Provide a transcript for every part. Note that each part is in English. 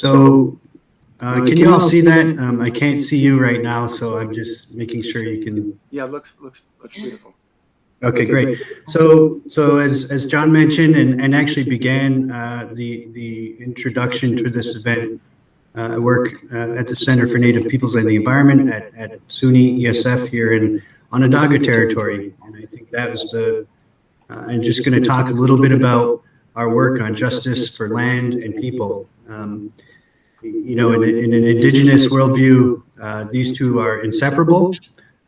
So can you all see that? I can't see you right now, so I'm just making sure you can. Yeah, looks beautiful. Okay, great. So as John mentioned and actually began the introduction to this event, I work at the Center for Native Peoples and the Environment at SUNY ESF here in Onondaga territory, and I think that was I'm just going to talk a little bit about our work on justice for land and people. You know, in an indigenous worldview, these two are inseparable.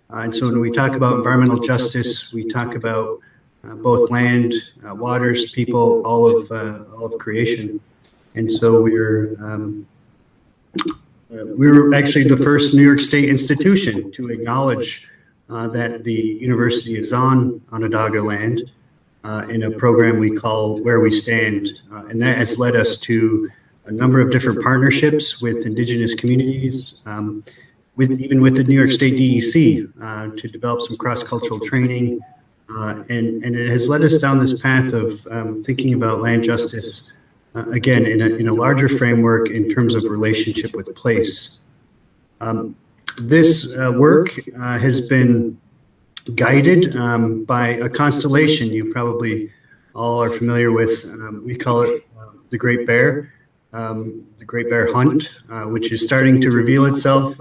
And so when we talk about environmental justice, we talk about both land, waters, people, all of creation. And so we were actually the first New York State institution to acknowledge that the university is on Onondaga land in a program we call Where We Stand. And that has led us to a number of different partnerships with indigenous communities, even with the New York State DEC to develop some cross-cultural training. And it has led us down this path of thinking about land justice, again, in a larger framework in terms of relationship with place. This work has been guided by a constellation you probably all are familiar with. We call it the Great Bear. The Great Bear Hunt, which is starting to reveal itself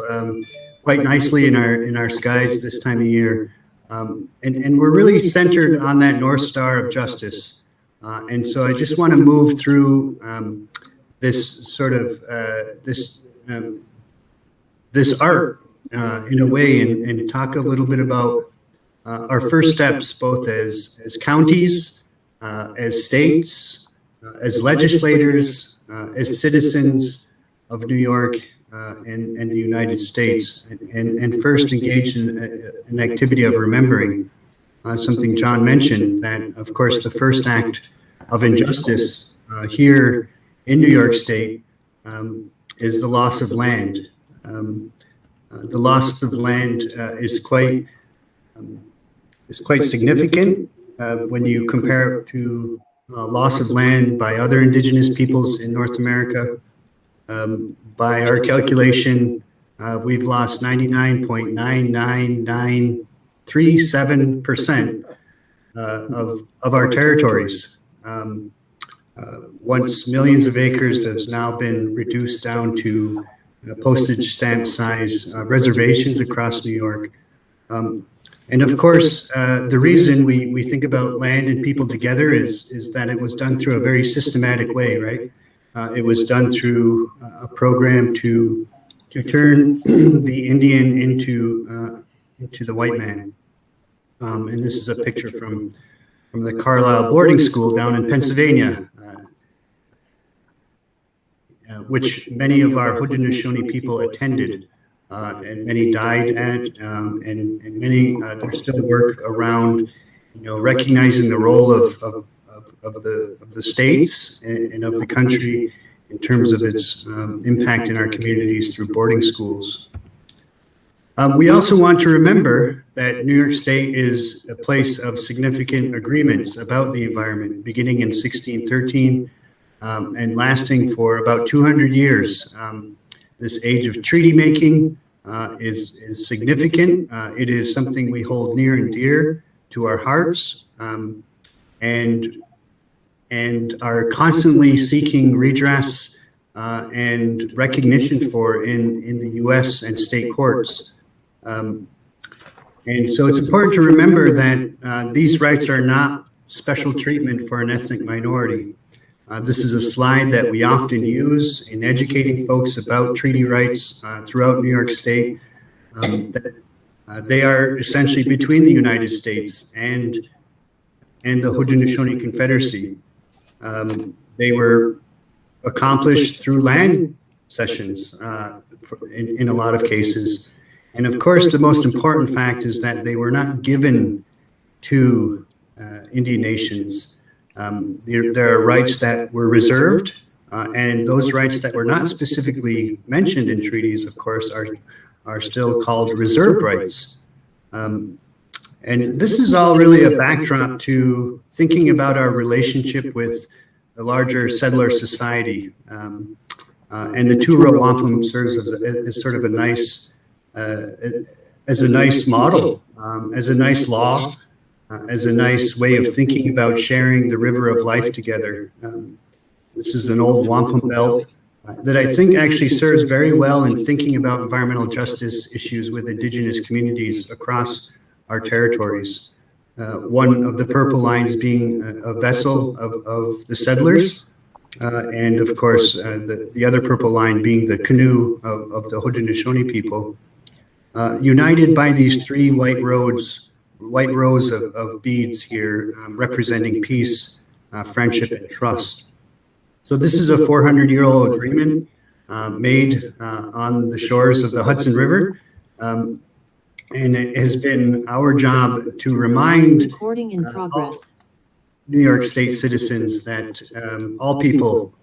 quite nicely in our skies this time of year. And we're really centered on that North Star of justice. And so I just want to move through this sort of this art in a way and talk a little bit about our first steps, both as counties, as states, as legislators, as citizens of New York and the United States, and first engage in an activity of remembering something John mentioned, that of course the first act of injustice here in New York State is the loss of land. The loss of land is quite significant when you compare it to loss of land by other indigenous peoples in North America. By our calculation, we've lost 99.99937% of our territories. Once millions of acres has now been reduced down to postage stamp size reservations across New York. And of course, the reason we think about land and people together is that it was done through a very systematic way, right? It was done through a program to turn the Indian into the white man. And this is a picture from the Carlisle boarding school down in Pennsylvania, which many of our Haudenosaunee people attended. And many died at, and many there's still work around, recognizing the role of the states and of the country in terms of its impact in our communities through boarding schools. We also want to remember that New York State is a place of significant agreements about the environment, beginning in 1613 and lasting for about 200 years. This age of treaty making is significant. It is something we hold near and dear to our hearts, and are constantly seeking redress and recognition for in the U.S. and state courts. And so it's important to remember that these rights are not special treatment for an ethnic minority. This is a slide that we often use in educating folks about treaty rights throughout New York State. They are essentially between the United States and the Haudenosaunee Confederacy. They were accomplished through land cessions in a lot of cases. And of course, the most important fact is that they were not given to Indian nations. There are rights that were reserved, and those rights that were not specifically mentioned in treaties, of course, are still called reserved rights. And this is all really a backdrop to thinking about our relationship with the larger settler society. And the two-row wampum serves as sort of a nice, as a nice model, as a nice law, as a nice way of thinking about sharing the river of life together. This is an old wampum belt that I think actually serves very well in thinking about environmental justice issues with Indigenous communities across our territories. One of the purple lines being a vessel of the settlers, and of course the other purple line being the canoe of the Haudenosaunee people, united by these three white rows of beads here, representing peace, friendship, and trust. So this is a 400-year-old agreement made on the shores of the Hudson River, and it has been our job to remind all New York State citizens that all people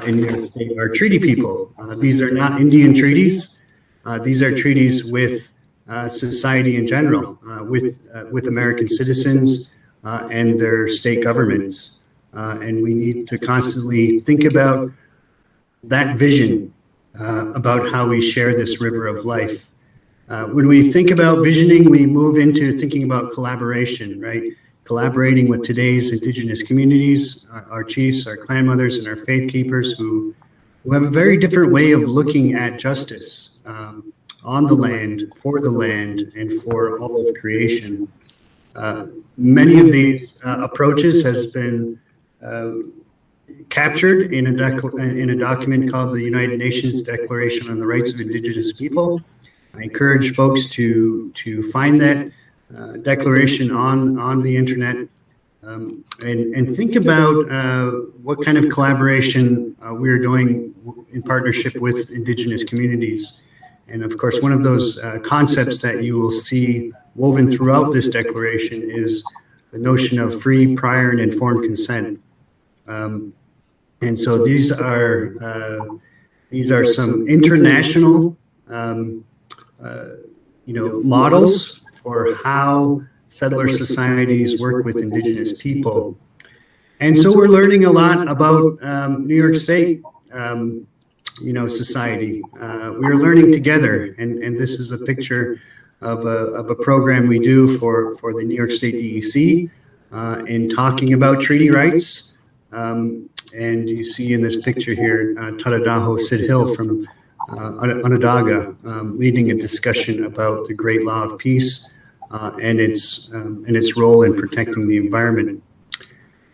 in New York State are treaty people. These are not Indian treaties. These are treaties with society in general, with American citizens and their state governments. And we need to constantly think about that vision about how we share this river of life. When we think about visioning, we move into thinking about collaboration, right? Collaborating with today's Indigenous communities, our chiefs, our clan mothers, and our faith keepers who have a very different way of looking at justice on the land, and for all of creation. Many of these approaches has been captured in a document called the United Nations Declaration on the Rights of Indigenous People. I encourage folks to find that declaration on the internet and think about what kind of collaboration we're doing in partnership with Indigenous communities. And of course, one of those concepts that you will see woven throughout this declaration is the notion of free, prior, and informed consent. And so these are some international models for how settler societies work with Indigenous people. And so we're learning a lot about New York State society. We're learning together, and this is a picture of a program we do for the New York State DEC in talking about treaty rights. And you see in this picture here, Tadadaho Sid Hill from Onondaga leading a discussion about the Great Law of Peace and its role in protecting the environment.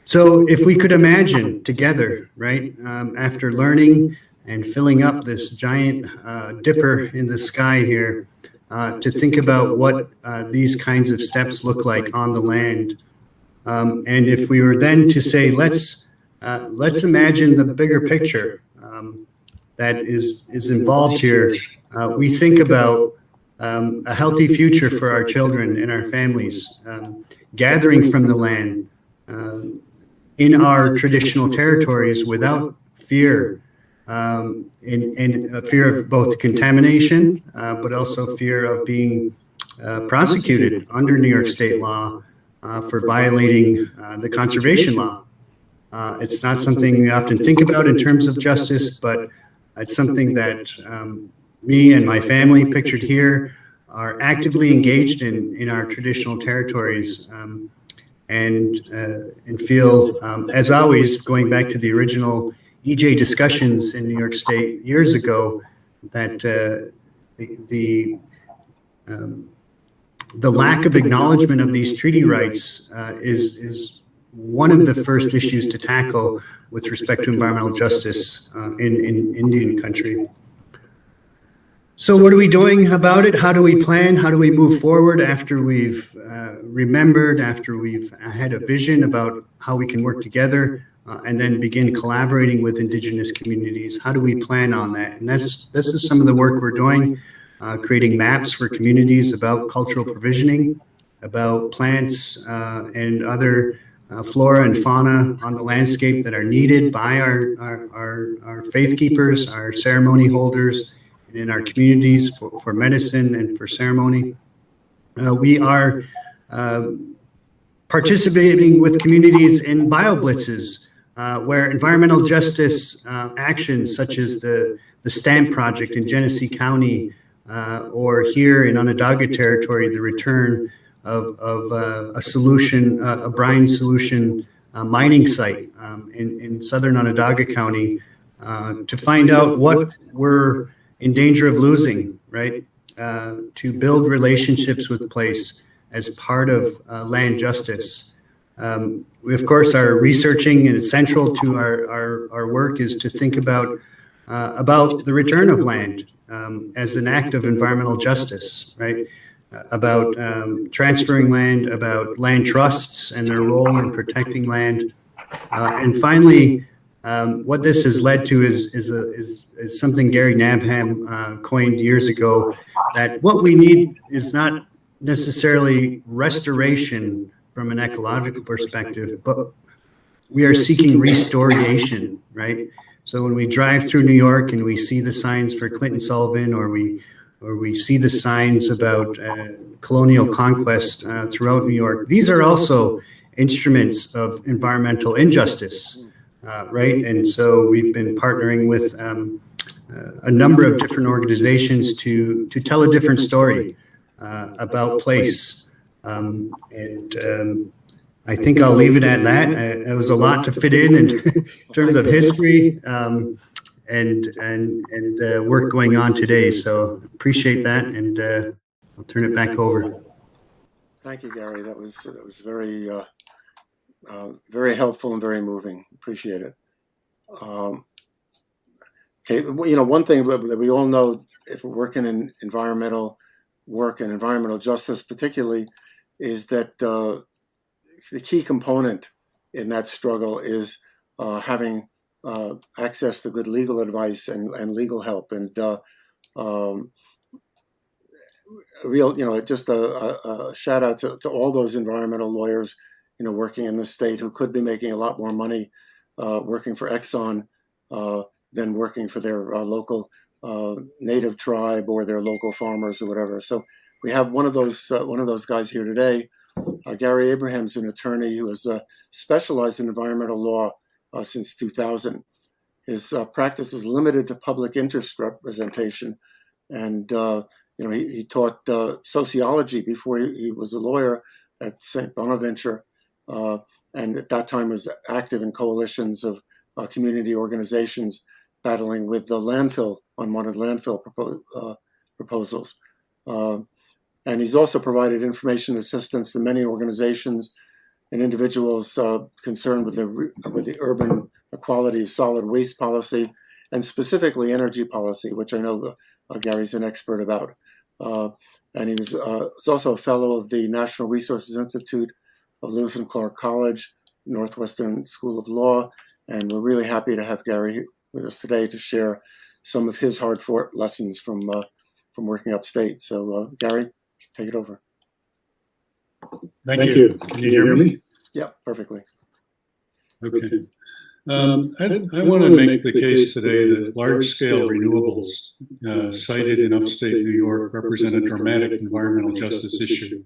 So if we could imagine together, right, after learning and filling up this giant dipper in the sky here, to think about what these kinds of steps look like on the land. And if we were then to say, let's imagine the bigger picture that is involved here. We think about a healthy future for our children and our families, gathering from the land in our traditional territories without fear, in fear of both contamination, but also fear of being prosecuted under New York State law for violating the conservation law. It's not something we often think about in terms of justice, but it's something that me and my family, pictured here, are actively engaged in our traditional territories, and feel, as always, going back to the original EJ discussions in New York State years ago, that the lack of acknowledgement of these treaty rights is one of the first issues to tackle with respect to environmental justice in Indian country. So what are we doing about it? How do we plan? How do we move forward after we've remembered, after we've had a vision about how we can work together and then begin collaborating with Indigenous communities? How do we plan on that? And this is some of the work we're doing, creating maps for communities about cultural provisioning, about plants and other flora and fauna on the landscape that are needed by our faith keepers, our ceremony holders, and in our communities for medicine and for ceremony. We are participating with communities in bio blitzes, where environmental justice actions such as the the Stamp Project in Genesee County, or here in Onondaga Territory, the return of a solution, a brine solution mining site in southern Onondaga County, to find out what we're in danger of losing, right? To build relationships with place as part of land justice. We, of course, are researching, and it's central to our work is to think about the return of land as an act of environmental justice, right? About transferring land, about land trusts and their role in protecting land. And finally, what this has led to is something Gary Nabham coined years ago, that what we need is not necessarily restoration from an ecological perspective, but we are seeking restoration, right? So when we drive through New York and we see the signs for Clinton Sullivan, or we see the signs about colonial conquest throughout New York, these are also instruments of environmental injustice, right? And so we've been partnering with a number of different organizations to tell a different story about place. I think I'll leave it at that. It was a lot to fit in terms of history and work going on today. So appreciate that, and I'll turn it back over. Thank you, Gary. That was very very helpful and very moving. Appreciate it. Okay, one thing that we all know, if we're working in environmental work and environmental justice particularly, is that the key component in that struggle is having access to good legal advice and legal help, and just a shout out to all those environmental lawyers, working in the state, who could be making a lot more money working for Exxon than working for their local native tribe or their local farmers or whatever. So we have one of those guys here today. Gary Abraham's an attorney who has specialized in environmental law since 2000. His practice is limited to public interest representation, and he taught sociology before he was a lawyer at St. Bonaventure, and at that time was active in coalitions of community organizations battling with the unwanted landfill proposals. And he's also provided information assistance to many organizations and individuals concerned with the urban equality of solid waste policy, and specifically energy policy, which I know Gary's an expert about. And he was also a fellow of the National Resources Institute of Lewis and Clark College, Northwestern School of Law, and we're really happy to have Gary with us today to share some of his hard-fought lessons from working upstate. So, Gary, take it over. Thank you. Can you hear me? Yeah, perfectly. Okay. I want to make the case today that large-scale renewables sited in upstate New York represent a dramatic environmental justice issue,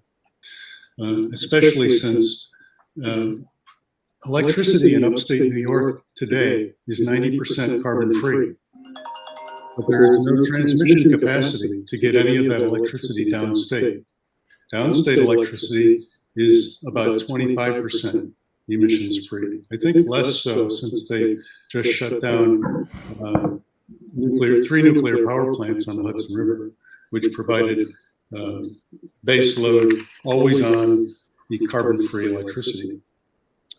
especially since electricity in upstate New York today is 90% carbon-free. But there is no transmission capacity to get any of that electricity downstate. Downstate electricity is about 25% emissions free. I think less so, since they just shut down three nuclear power plants on the Hudson River, which provided base load, always on, carbon-free electricity.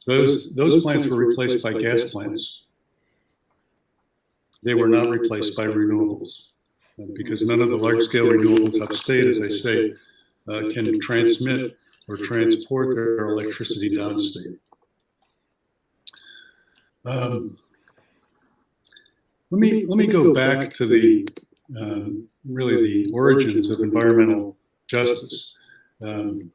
Those plants were replaced by gas plants. They were not replaced by renewables, because none of the large-scale renewables upstate, as I say, can transmit or transport their electricity downstate. Let me go back to the really the origins of environmental justice. The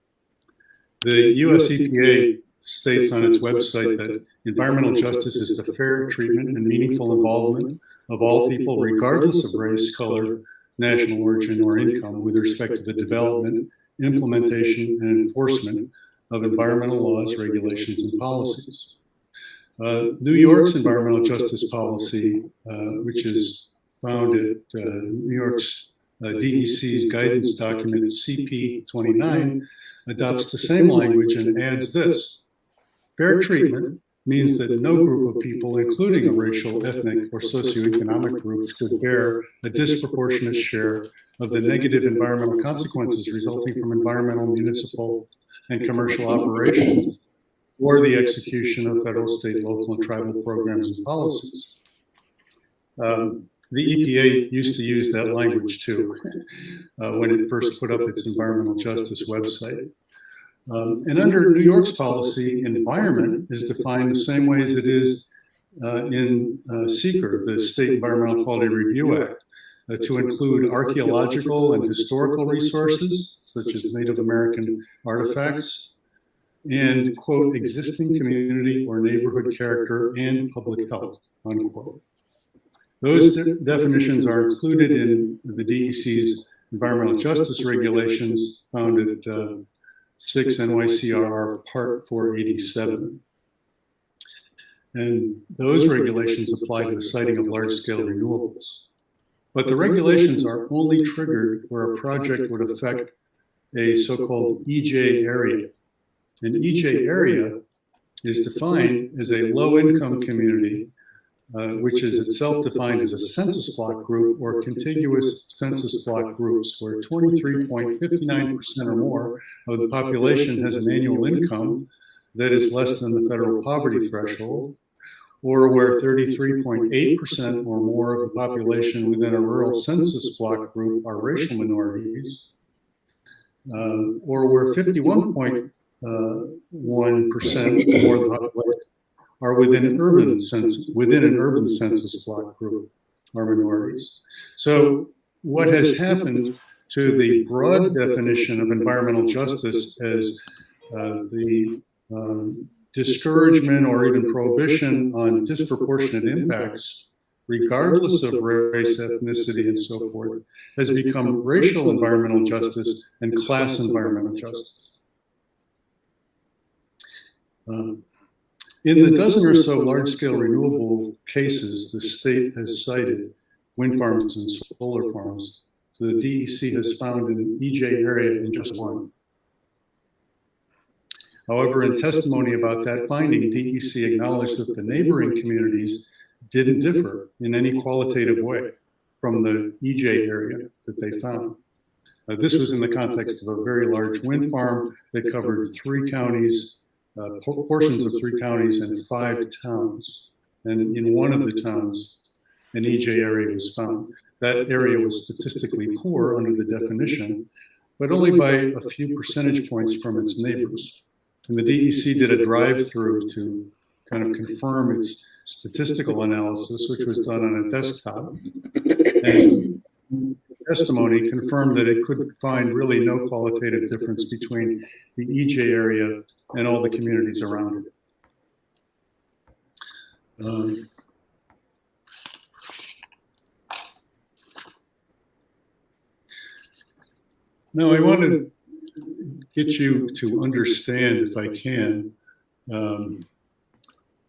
U.S. EPA states on its website that environmental justice is the fair treatment and meaningful involvement of all people, regardless of race, color, national origin, or income, with respect to the development, implementation, and enforcement of environmental laws, regulations, and policies. New York's environmental justice policy, which is found at New York's DEC's guidance document CP29 adopts the same language and adds this: fair treatment means that no group of people, including a racial, ethnic, or socioeconomic group, should bear a disproportionate share of the negative environmental consequences resulting from environmental, municipal, and commercial operations, or the execution of federal, state, local, and tribal programs and policies. The EPA used to use that language too when it first put up its environmental justice website. And under New York's policy, environment is defined the same way as it is in SECR, the State Environmental Quality Review Act, to include archaeological and historical resources, such as Native American artifacts, and, quote, existing community or neighborhood character and public health, unquote. Those definitions are included in the DEC's environmental justice regulations found at 6 NYCRR Part 487. And those regulations apply to the siting of large-scale renewables. But the regulations are only triggered where a project would affect a so-called EJ area. An EJ area is defined as a low-income community, which is itself defined as a census block group or contiguous census block groups, where 23.59% or more of the population has an annual income that is less than the federal poverty threshold, or where 33.8% or more of the population within a rural census block group are racial minorities, or where 51.1% or more of the population are within an urban census block group are minorities. So what has happened to the broad definition of environmental justice as the discouragement or even prohibition on disproportionate impacts, regardless of race, ethnicity, and so forth, has become racial environmental justice and class environmental justice. In the dozen or so large-scale renewable cases the state has cited, wind farms and solar farms, the DEC has found an EJ area in just one. However, in testimony about that finding, DEC acknowledged that the neighboring communities didn't differ in any qualitative way from the EJ area that they found. This was in the context of a very large wind farm that covered 3 counties, portions of 3 counties and 5 towns. And in one of the towns, an EJ area was found. That area was statistically poor under the definition, but only by a few percentage points from its neighbors. And the DEC did a drive-through to kind of confirm its statistical analysis, which was done on a desktop. And testimony confirmed that it could find really no qualitative difference between the EJ area and all the communities around it. Now, I want to get you to understand, if I can, the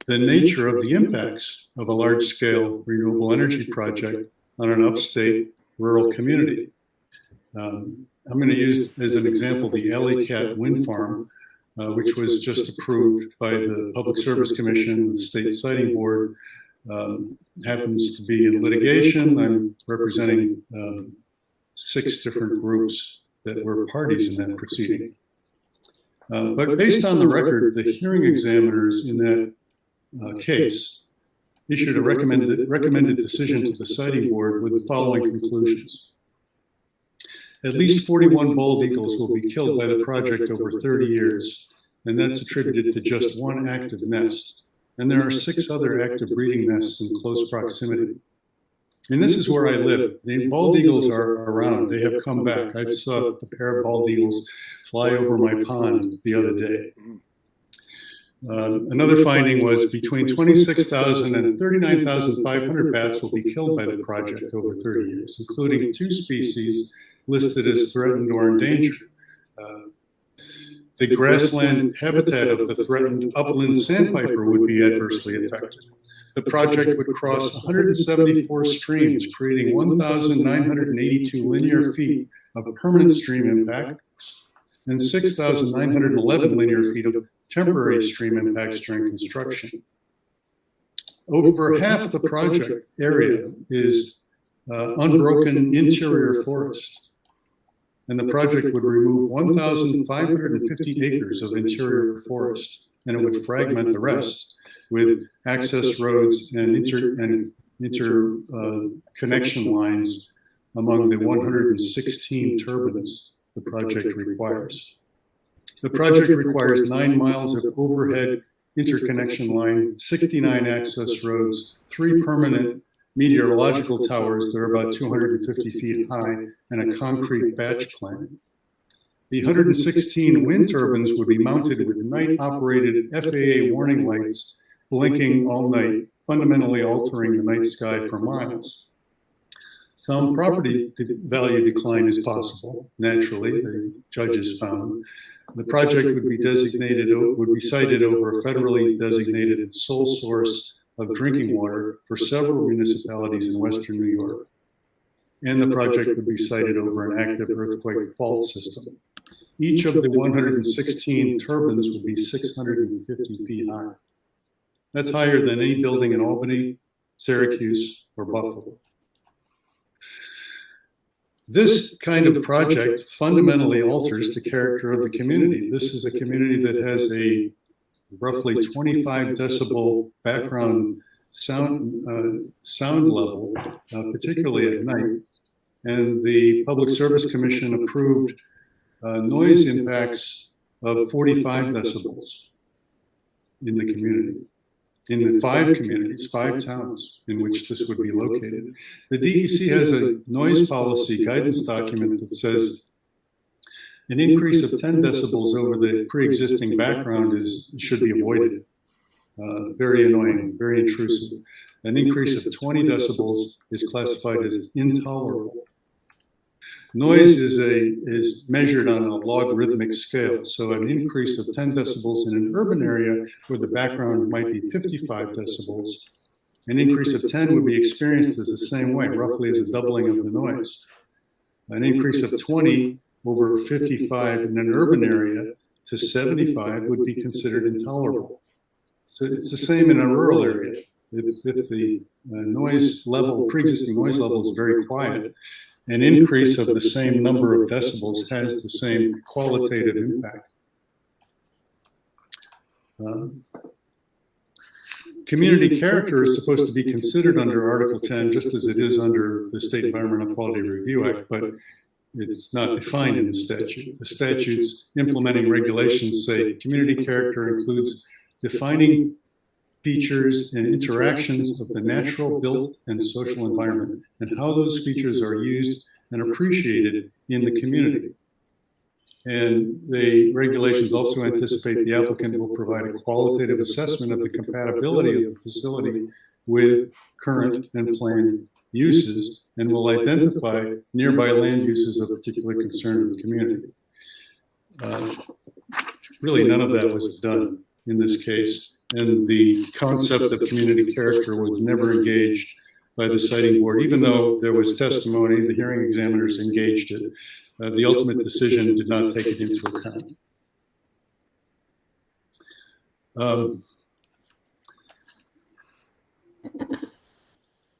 nature of the impacts of a large-scale renewable energy project on an upstate rural community. I'm going to use as an example the Alley-Cat wind farm, which was just approved by the Public Service Commission, the State Siting Board. Happens to be in litigation. I'm representing 6 different groups that were parties in that proceeding. But based on the record, the hearing examiners in that case issued a recommended decision to the siting board with the following conclusions. At least 41 bald eagles will be killed by the project over 30 years, and that's attributed to just 1 active nest. And there are 6 other active breeding nests in close proximity. And this is where I live. The bald eagles are around. They have come back. I saw a pair of bald eagles fly over my pond the other day. Another finding was between 26,000 and 39,500 bats will be killed by the project over 30 years, including 2 species listed as threatened or endangered. The grassland habitat of the threatened upland sandpiper would be adversely affected. The project would cross 174 streams, creating 1,982 linear feet of permanent stream impacts and 6,911 linear feet of temporary stream impacts during construction. Over half the project area is unbroken interior forest, and the project would remove 1,550 acres of interior forest, and it would fragment the rest with access roads and interconnection lines among the 116 turbines the project requires. The project requires 9 miles of overhead interconnection line, 69 access roads, 3 permanent meteorological towers that are about 250 feet high, and a concrete batch plant. The 116 wind turbines would be mounted with night-operated FAA warning lights blinking all night, fundamentally altering the night sky for miles. Some property value decline is possible, naturally, the judges found. The project would be cited over a federally designated sole source of drinking water for several municipalities in Western New York. And the project would be cited over an active earthquake fault system. Each of the 116 turbines would be 650 feet high. That's higher than any building in Albany, Syracuse, or Buffalo. This kind of project fundamentally alters the character of the community. This is a community that has a roughly 25 decibel background sound level, particularly at night. And the Public Service Commission approved noise impacts of 45 decibels in the community, in the 5 communities, 5 towns in which this would be located. The DEC has a noise policy guidance document that says an increase of 10 decibels over the pre-existing background should be avoided. Very annoying, very intrusive. An increase of 20 decibels is classified as intolerable. Noise is measured on a logarithmic scale. So an increase of 10 decibels in an urban area where the background might be 55 decibels, an increase of 10 would be experienced as the same way, roughly as a doubling of the noise. An increase of 20 over 55 in an urban area to 75 would be considered intolerable. So it's the same in a rural area. If the noise level, pre-existing noise level is very quiet, an increase of the same number of decibels has the same qualitative impact. Community character is supposed to be considered under Article 10, just as it is under the State Environmental Quality Review Act, but it's not defined in the statute. The statutes implementing regulations say community character includes defining features and interactions of the natural, built, and social environment, and how those features are used and appreciated in the community. And the regulations also anticipate the applicant will provide a qualitative assessment of the compatibility of the facility with current and planned uses, and will identify nearby land uses of particular concern to the community. Really, none of that was done in this case, and the concept of community character was never engaged by the siting board, even though there was testimony, the hearing examiners engaged it. The ultimate decision did not take it into account.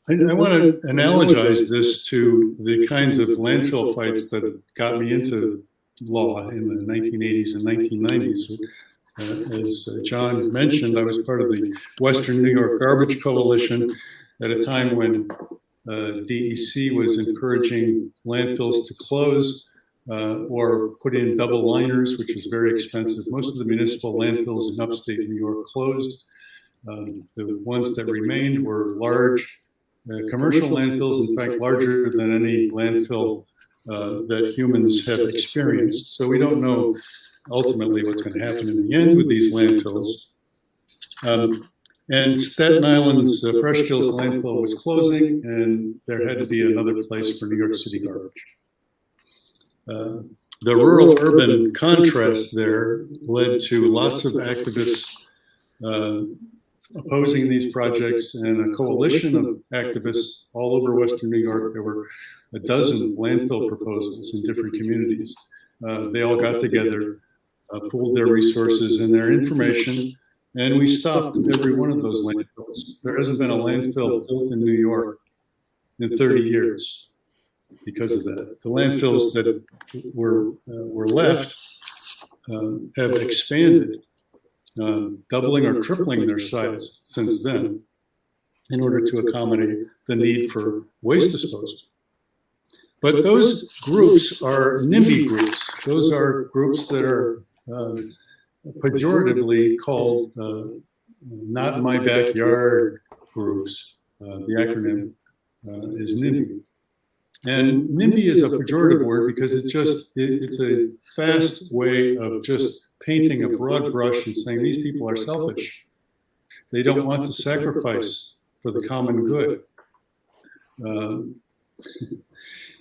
I want to analogize this to the kinds of landfill fights that got me into law in the 1980s and 1990s. As John mentioned, I was part of the Western New York Garbage Coalition at a time when DEC was encouraging landfills to close or put in double liners, which is very expensive. Most of the municipal landfills in upstate New York closed. The ones that remained were large commercial landfills, in fact, larger than any landfill that humans have experienced. So we don't know ultimately what's going to happen in the end with these landfills. And Staten Island's Fresh Kills landfill was closing, and there had to be another place for New York City garbage. The rural-urban contrast there led to lots of activists opposing these projects, and a coalition of activists all over Western New York. There were a dozen landfill proposals in different communities. They all got together, pooled their resources and their information, and we stopped every one of those landfills. There hasn't been a landfill built in New York in 30 years because of that. The landfills that were left have expanded, doubling or tripling their size since then in order to accommodate the need for waste disposal. But those groups are NIMBY groups. Those are groups that are pejoratively called not in my backyard groups. The acronym is NIMBY. And NIMBY is a pejorative word because it's a fast way of just painting a broad brush and saying these people are selfish. They don't want to sacrifice for the common good.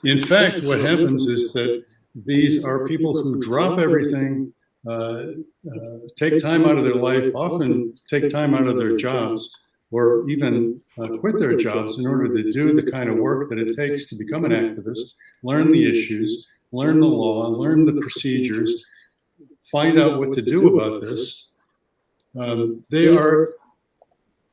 In fact, what happens is that these are people who drop everything, take time out of their life, often take time out of their jobs, or even quit their jobs in order to do the kind of work that it takes to become an activist, learn the issues, learn the law, learn the procedures, find out what to do about this. They are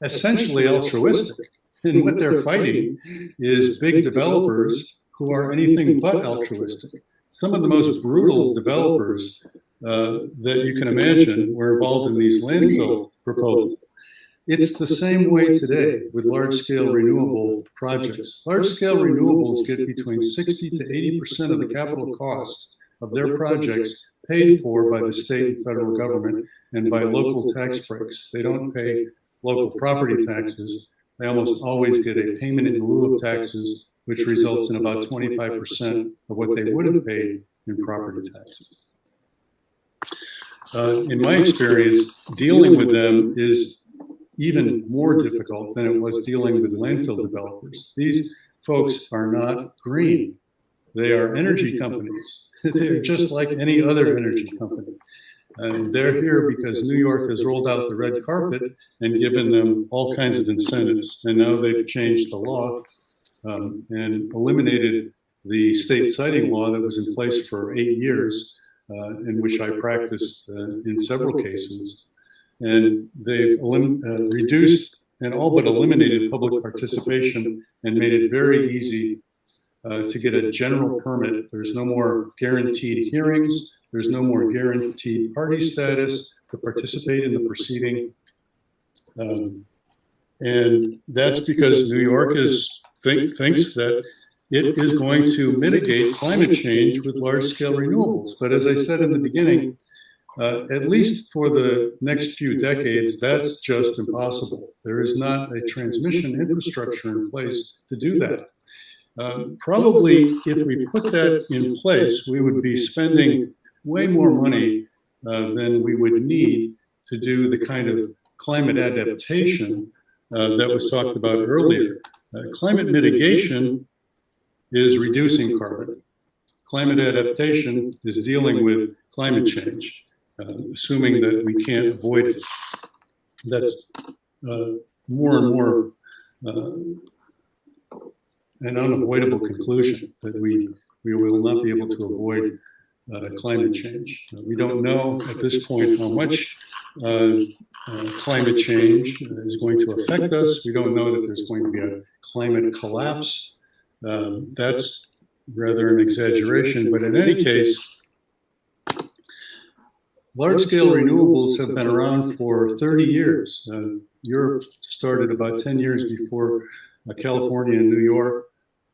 essentially altruistic. And what they're fighting is big developers who are anything but altruistic. Some of the most brutal developers that you can imagine were involved in these landfill proposals. It's the same way today with large-scale renewable projects. Large-scale renewables get between 60 to 80% of the capital cost of their projects paid for by the state and federal government and by local tax breaks. They don't pay local property taxes. They almost always get a payment in lieu of taxes, which results in about 25% of what they would have paid in property taxes. In my experience, dealing with them is even more difficult than it was dealing with landfill developers. These folks are not green. They are energy companies. They're just like any other energy company. And they're here because New York has rolled out the red carpet and given them all kinds of incentives. And now they've changed the law and eliminated the state siting law that was in place for 8 years, in which I practiced in several cases. And they've reduced and all but eliminated public participation and made it very easy to get a general permit. There's no more guaranteed hearings. There's no more guaranteed party status to participate in the proceeding. And that's because New York thinks that it is going to mitigate climate change with large-scale renewables. But as I said in the beginning, at least for the next few decades, that's just impossible. There is not a transmission infrastructure in place to do that. Probably if we put that in place, we would be spending way more money than we would need to do the kind of climate adaptation that was talked about earlier. Climate mitigation is reducing carbon. Climate adaptation is dealing with climate change. Assuming that we can't avoid it. That's more and more an unavoidable conclusion that we will not be able to avoid climate change. We don't know at this point how much climate change is going to affect us. We don't know that there's going to be a climate collapse. That's rather an exaggeration, but in any case, large-scale renewables have been around for 30 years. Europe started about 10 years before California and New York.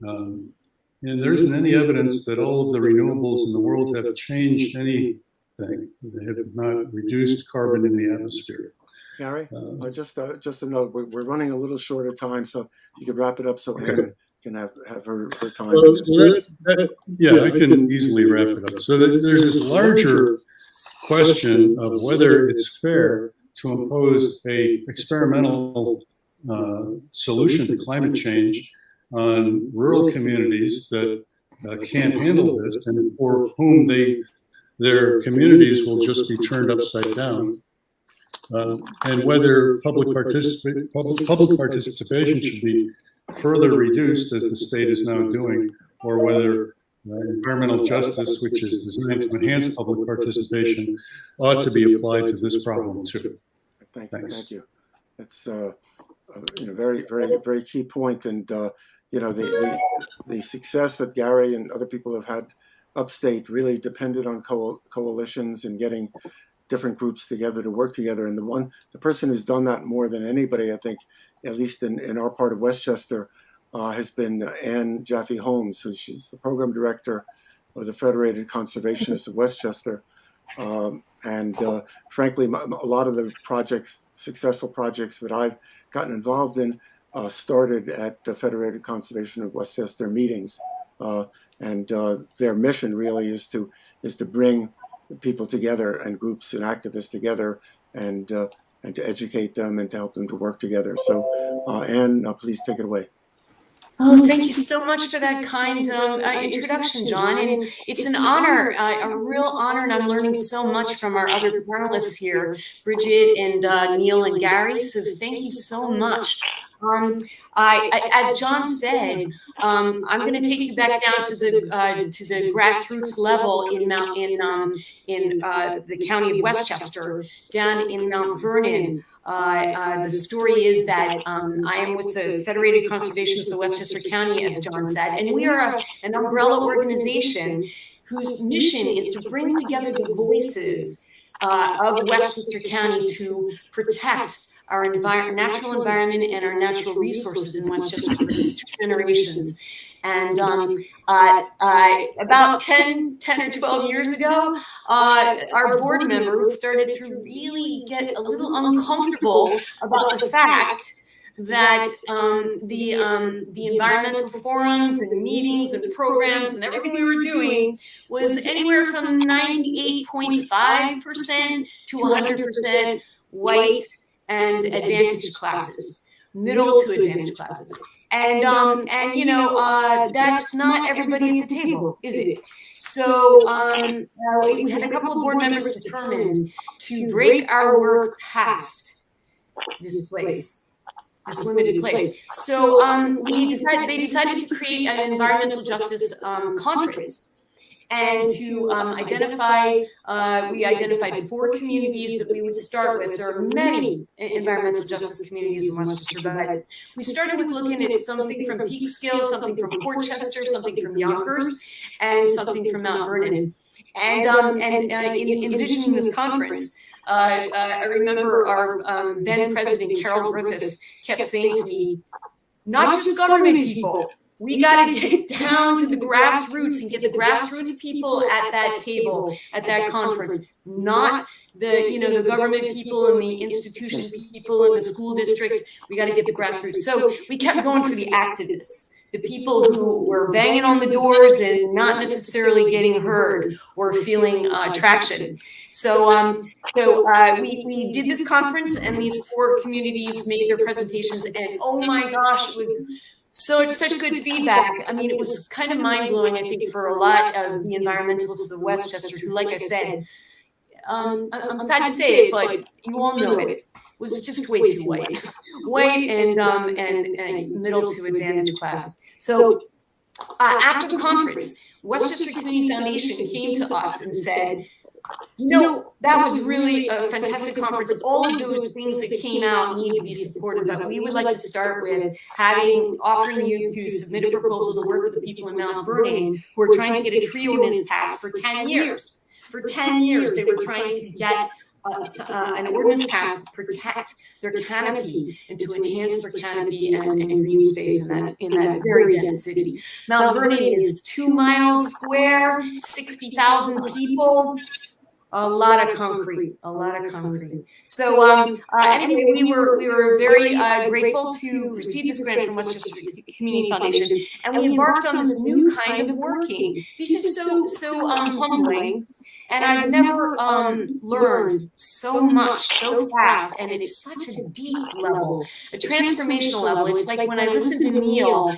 And there isn't any evidence that all of the renewables in the world have changed anything. They have not reduced carbon in the atmosphere. Gary, just a note, we're running a little short of time, so you could wrap it up so Anne can have her time. Yeah, I can easily wrap it up. So there's this larger question of whether it's fair to impose a experimental solution to climate change on rural communities that can't handle this and for whom their communities will just be turned upside down. and whether public participation should be further reduced, as the state is now doing, or whether environmental justice, which is designed to enhance public participation, ought to be applied to this problem too. Thank you. It's very, very, very key point, and the success that Gary and other people have had upstate really depended on coalitions and getting different groups together to work together. And the person who's done that more than anybody, I think, at least in our part of Westchester, has been Ann Jaffe Holmes. So she's the program director of the Federated Conservationists of Westchester. Frankly, a lot of the successful projects that I've gotten involved in started at the Federated Conservation of Westchester meetings. Their mission really is to bring people together and groups and activists together and to educate them and to help them to work together. So Ann, please take it away. Oh, thank you so much for that kind introduction, John. And it's an honor, a real honor, and I'm learning so much from our other panelists here, Bridget and Neil and Gary. So thank you so much. As John said, I'm going to take you back down to the grassroots level in the county of Westchester, down in Mount Vernon. The story is that I am with the Federated Conservationists of Westchester County, as John said, and we are an umbrella organization whose mission is to bring together the voices of Westchester County to protect our natural environment and our natural resources in Westchester for generations. And about 10 or 12 years ago, our board members started to really get a little uncomfortable about the fact that the environmental forums and meetings and programs and everything we were doing was anywhere from 98.5% to 100% white and advantage classes, middle to advantage classes. And that's not everybody at the table, is it? So we had a couple of board members determined to break our work past this place, this limited place. So they decided to create an environmental justice conference. And to we identified 4 communities that we would start with. There are many environmental justice communities in Westchester, but we started with looking at something from Peekskill, something from Portchester, something from Yonkers, and something from Mount Vernon. And in envisioning this conference, I remember our then President Carol Griffiths kept saying to me, not just government people, we got to get down to the grassroots and get the grassroots people at that table, at that conference, not the government people and the institution people and the school district. We got to get the grassroots. So we kept going for the activists, the people who were banging on the doors and not necessarily getting heard or feeling traction. So we did this conference, and these 4 communities made their presentations, and oh my gosh, it was such good feedback. I mean, it was kind of mind-blowing, I think, for a lot of the environmentalists of Westchester who, like I said, I'm sad to say it, but you all know it, was just way too white. White and middle to advantage class. So after the conference, Westchester Community Foundation came to us and said, that was really a fantastic conference. All of those things that came out need to be supported, but we would like to start with offering you to submit a proposal to work with the people in Mount Vernon who are trying to get a tree ordinance passed for 10 years. For 10 years, they were trying to get an ordinance passed to protect their canopy and to enhance their canopy and green space in that very dense city. Mount Vernon is 2 miles square, 60,000 people. A lot of concrete. So anyway, we were very grateful to receive this grant from Westchester Community Foundation, and we embarked on this new kind of working. This is so humbling, and I've never learned so much so fast, and it's such a deep level, a transformational level. It's like when I listen to Neil,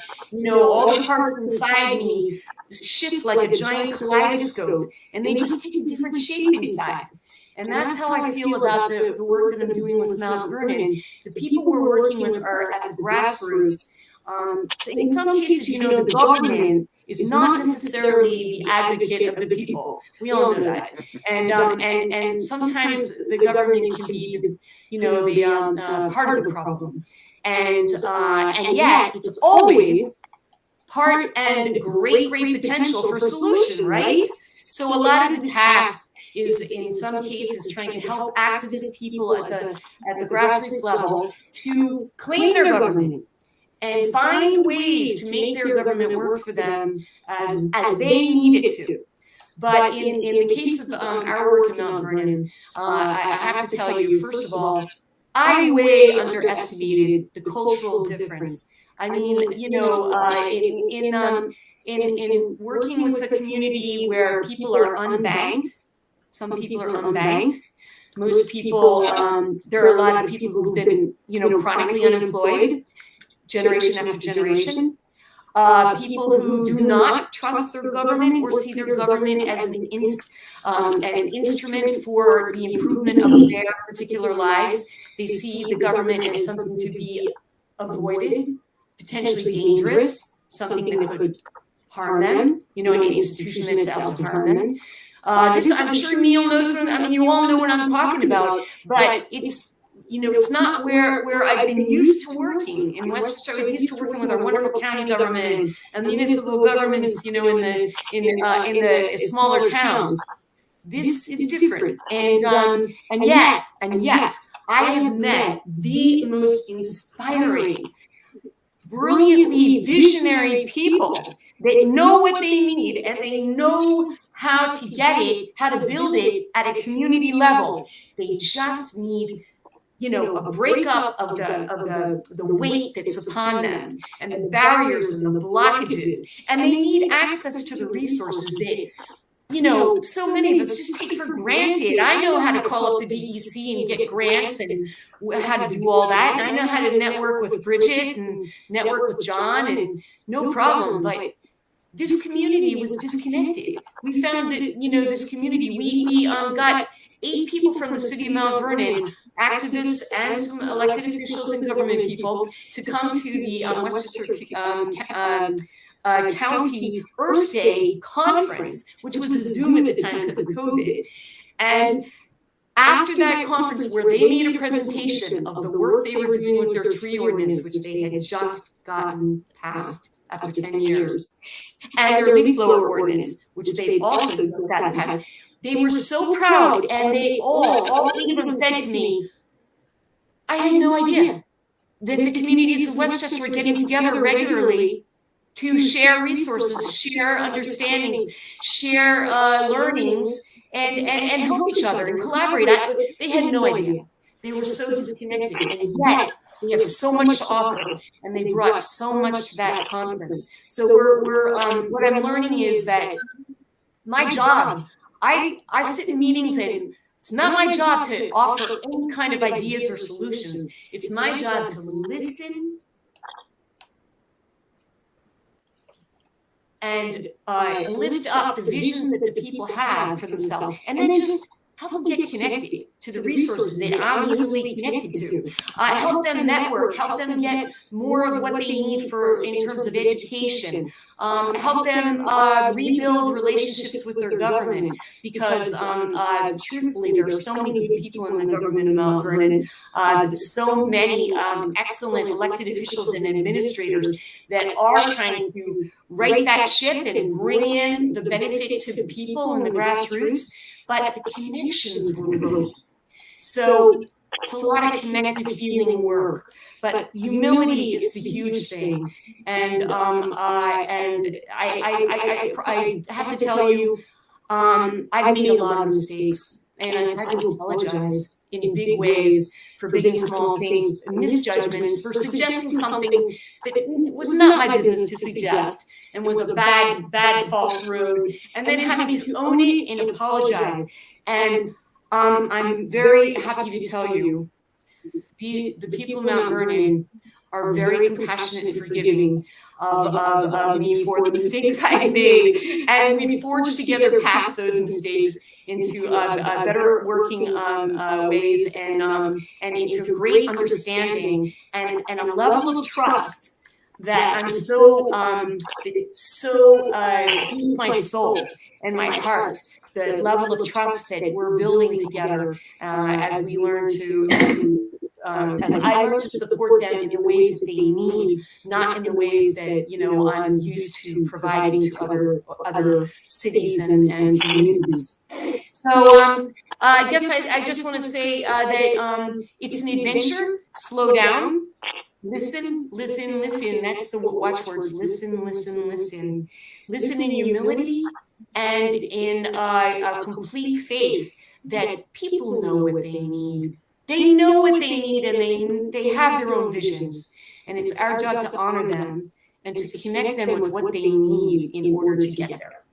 all the parts inside me shift like a giant kaleidoscope, and they just take a different shape inside. And that's how I feel about the work that I'm doing with Mount Vernon. The people we're working with are at the grassroots. So in some cases, the government is not necessarily the advocate of the people. We all know that. And sometimes the government can be, the part of the problem. And yet it's always part and great potential for solution, right? So a lot of the task is in some cases trying to help activist people at the grassroots level to claim their government and find ways to make their government work for them as they need it to. But in the case of our work in Mount Vernon, I have to tell you, first of all, I way underestimated the cultural difference. I mean, in working with a community where people are unbanked, some people are unbanked. Most people, there are a lot of people who've been, chronically unemployed, generation after generation. People who do not trust their government or see their government as an instrument for the improvement of their particular lives. They see the government as something to be avoided, potentially dangerous, something that could harm them, an institution that's out to harm them. I'm sure Neil knows you all know what I'm talking about, but it's not where I've been used to working. In Westchester, I was used to working with our wonderful county government and municipal governments, in the smaller towns. This is different. And yet, I have met the most inspiring, brilliantly visionary people that know what they need and they know how to get it, how to build it at a community level. They just need a breakup of the weight that's upon them and the barriers and the blockages. And they need access to the resources that, so many of us just take for granted. I know how to call up the DEC and get grants and how to do all that. And I know how to network with Bridget and network with John and no problem. But this community was disconnected. We found that, this community, we got 8 people from the city of Mount Vernon, activists and some elected officials and government people, to come to the Westchester County Earth Day conference, which was a Zoom at the time because of COVID. And after that conference, where they made a presentation of the work they were doing with their tree ordinance, which they had just gotten passed after 10 years, and their leaf blower ordinance, which they also gotten passed, they were so proud, and they all 8 of them said to me, I had no idea that the communities of Westchester were getting together regularly to share resources, share understandings, share learnings, and help each other and collaborate. They had no idea. They were so disconnected, and yet we have so much to offer, and they brought so much to that conference. So what I'm learning is that my job, I sit in meetings, and it's not my job to offer any kind of ideas or solutions. It's my job to listen and lift up the visions that the people have for themselves, and then just help them get connected to the resources that I'm easily connected to. Help them network, help them get more of what they need in terms of education. Help them rebuild relationships with their government, because truthfully, there are so many good people in the government of Mount Vernon, so many excellent elected officials and administrators that are trying to right that ship and bring in the benefit to the people in the grassroots. But the connections were broken. So it's a lot of connected feeling work. But humility is the huge thing. And I have to tell you, I've made a lot of mistakes. And I've had to apologize in big ways for big and small things, misjudgments, for suggesting something that was not my business to suggest, and was a bad false road, and then having to own it and apologize. And I'm very happy to tell you, the people of Mount Vernon are very compassionate and forgiving. of me for the mistakes I've made, and we've forged together past those mistakes into better working ways and into great understanding and a level of trust that I'm so feeds my soul and my heart. The level of trust that we're building together as we learn as I learn to support them in the ways that they need, not in the ways that I'm used to providing to other cities and communities. So I guess I just want to say that it's an adventure. Slow down. Listen, listen, listen. That's the watchwords. Listen, listen, listen. Listen in humility and in a complete faith that people know what they need. They know what they need, and they have their own visions. And it's our job to honor them and to connect them with what they need in order to get there.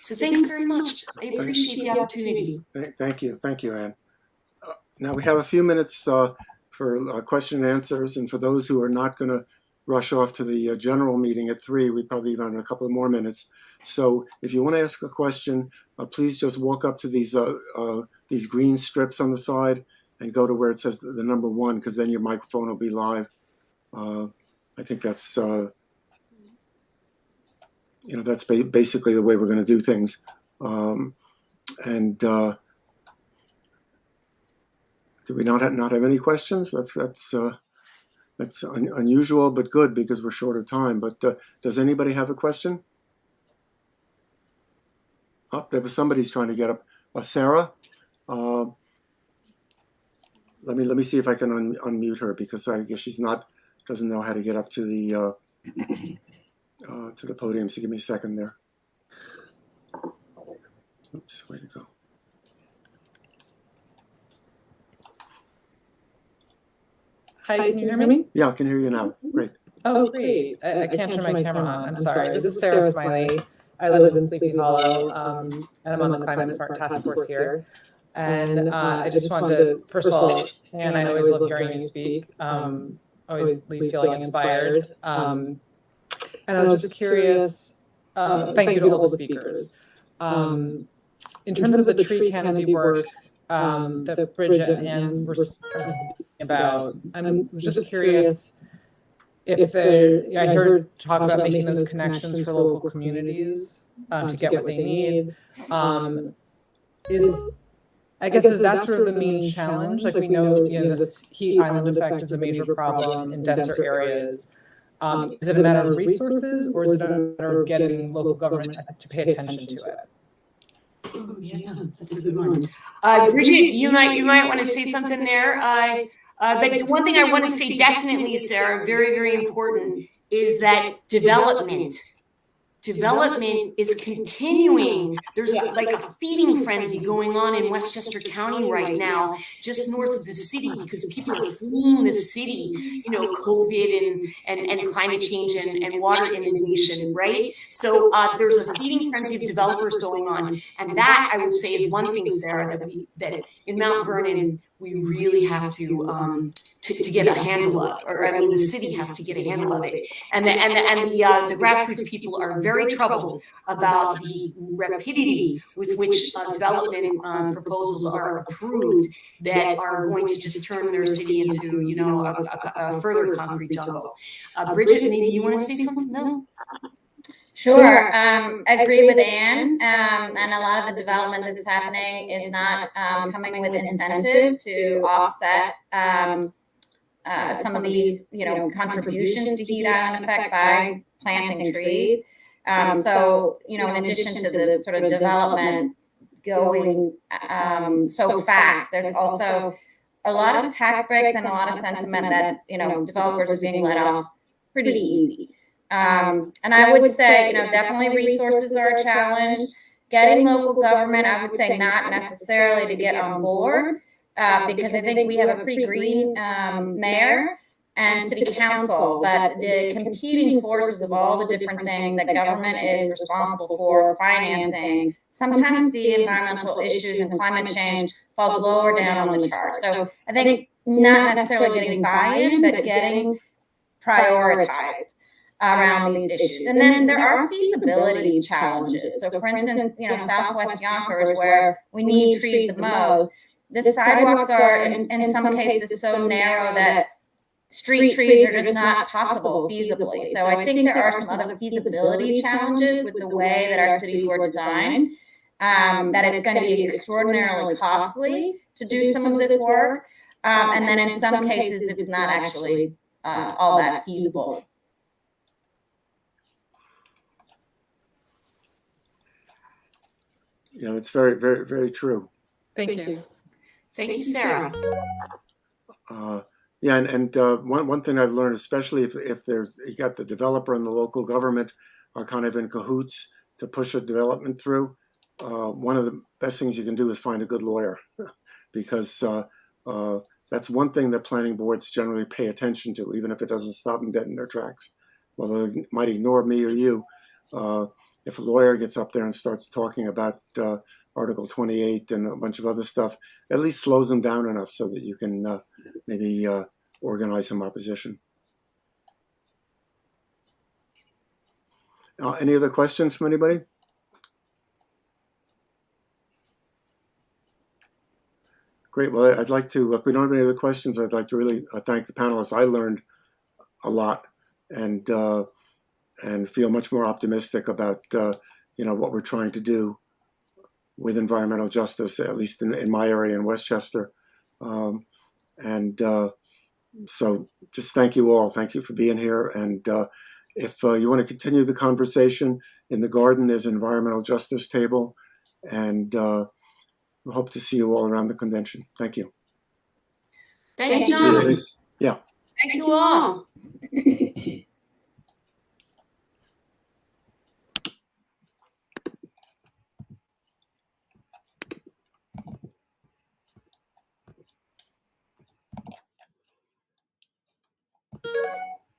So thanks very much. I appreciate the opportunity. Thank you, Anne. Now we have a few minutes for question and answers, and for those who are not going to rush off to the general meeting at 3, we probably have a couple of more minutes. So if you want to ask a question, please just walk up to these green strips on the side and go to where it says the number 1, because then your microphone will be live. I think that's that's basically the way we're going to do things. Do we not have any questions? That's unusual, but good, because we're short of time. But does anybody have a question? Oh, there was somebody's trying to get up. Sarah, let me see if I can unmute her, because I guess she's doesn't know how to get up to the podium. So give me a second there. Oops, way to go. Hi, can you hear me? Yeah, I can hear you now. Great. Oh, great. I can't turn my camera on. I'm sorry. This is Sarah Smiley. I live in Sleepy Hollow, and I'm on the Climate Smart Task Force here. And I just wanted to, first of all, Anne, I always love hearing you speak. Always leave feeling inspired. And I was just curious, thank you to all the speakers. In terms of the tree canopy work that Bridget and Anne were speaking about, I was just curious if I heard talk about making those connections for local communities to get what they need. Is that sort of the main challenge? Like, we know, this heat island effect is a major problem in denser areas. Is it a matter of resources, or is it a matter of getting local government to pay attention to it? Oh, yeah, that's a good one. Bridget, you might want to say something there. But one thing I want to say definitely, Sarah, very, very important, is that development is continuing. There's like a feeding frenzy going on in Westchester County right now, just north of the city, because people are fleeing the city, COVID and climate change and water inundation, right? So there's a feeding frenzy of developers going on. And that, I would say, is one thing, Sarah, that in Mount Vernon, we really have to get a handle of, or I mean, the city has to get a handle of it, and the grassroots people are very troubled about the rapidity with which development proposals are approved that are going to just turn their city into a further concrete jungle. Bridget, maybe you want to say something? No. Sure. I agree with Anne, and a lot of the development that's happening is not coming with incentives to offset some of these, contributions to heat island effect by planting trees. So, in addition to the sort of development going so fast, there's also a lot of tax breaks and a lot of sentiment that, developers are being let off pretty easy. And I would say, definitely resources are a challenge. Getting local government, I would say not necessarily to get on board, because I think we have a pretty green mayor and city council, but the competing forces of all the different things that government is responsible for financing, sometimes the environmental issues and climate change falls lower down on the chart. So I think not necessarily getting buy-in, but getting prioritized. around these issues. And then there are feasibility challenges. So for instance, Southwest Yonkers, where we need trees the most, the sidewalks are in some cases so narrow that street trees are just not possible feasibly. So I think there are some other feasibility challenges with the way that our cities were designed, that it's going to be extraordinarily costly to do some of this work. And then in some cases, it's not actually all that feasible. It's very, very, very true. Thank you. Thank you, Sarah. One thing I've learned, especially if you got the developer and the local government are kind of in cahoots to push a development through, one of the best things you can do is find a good lawyer, because that's one thing that planning boards generally pay attention to, even if it doesn't stop them dead in their tracks. Well, they might ignore me or you. If a lawyer gets up there and starts talking about Article 28 and a bunch of other stuff, at least slows them down enough so that you can maybe organize some opposition. Any other questions from anybody? Great. Well, I'd like to, if we don't have any other questions, I'd like to really thank the panelists. I learned a lot and feel much more optimistic about what we're trying to do with environmental justice, at least in my area in Westchester. So just thank you all. Thank you for being here. And if you want to continue the conversation, in the garden there's an environmental justice table, and we hope to see you all around the convention. Thank you. Thank you, John. Yeah. Thank you all.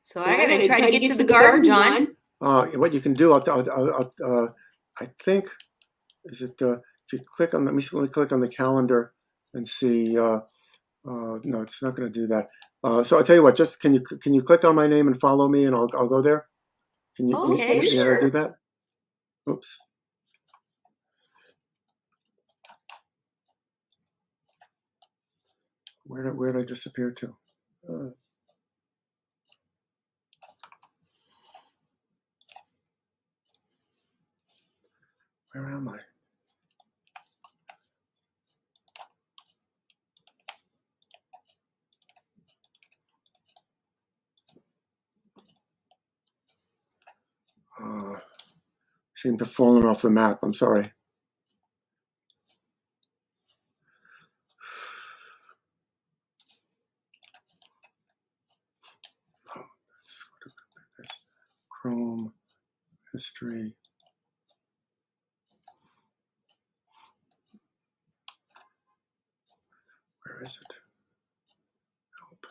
So I gotta try to get to the garden, John. What you can do, I think, is it if you click on, let me click on the calendar and see. No, it's not going to do that. So I'll tell you what. Just can you click on my name and follow me, and I'll go there. Can you? Okay, can sure. you do that? Oops. Where did I disappear to? Where am I? Seem to have fallen off the map. I'm sorry. Chrome history. Where is it? Help.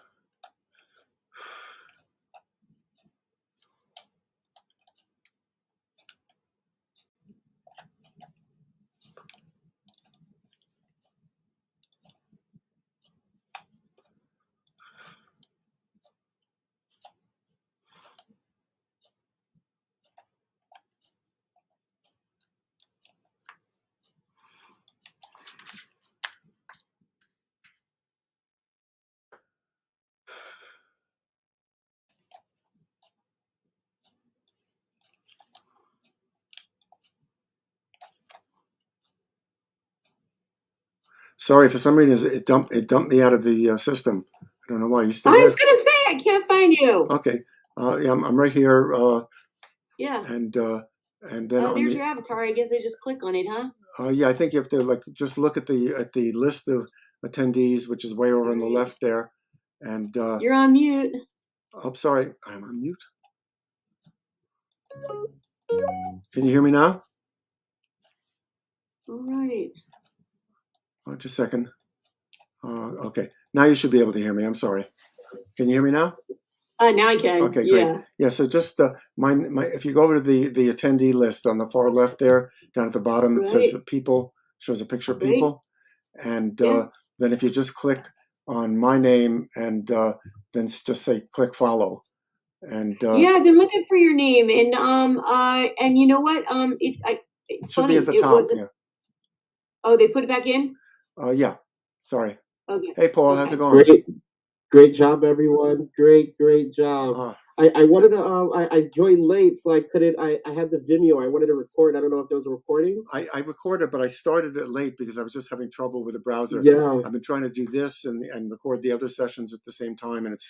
Sorry, for some reason it dumped me out of the system. I don't know why. You still I there? was gonna say I can't find you. Okay. Yeah, I'm right here. Yeah. And then there's your avatar. I guess I just click on it, huh? yeah, I think you have to just look at the list of attendees, which is way over on the left there. And you're on mute. Oh, sorry, I'm on mute. Can you hear me now? All right. Oh, just a second. Okay, now you should be able to hear me. I'm sorry. Can you hear me now? Now I can. Okay, great. Yeah, so just if you go over to the attendee list on the far left there, down at the bottom, it says people, shows a picture of people. And then if you just click on my name and then just say click follow, And yeah, I've been looking for your name, and you know what? It's it should funny. be at the It top. wasn't. Yeah. Oh, they put it back in. Yeah. Sorry. Okay. Hey, Paul, how's Okay. it going? Great job, everyone. Great job. I wanted to I joined late, so I couldn't. I had the Vimeo. I wanted to record. I don't know if there was a recording. I recorded, but I started it late because I was just having trouble with the browser. Yeah. I've been trying to do this and record the other sessions at the same time, and it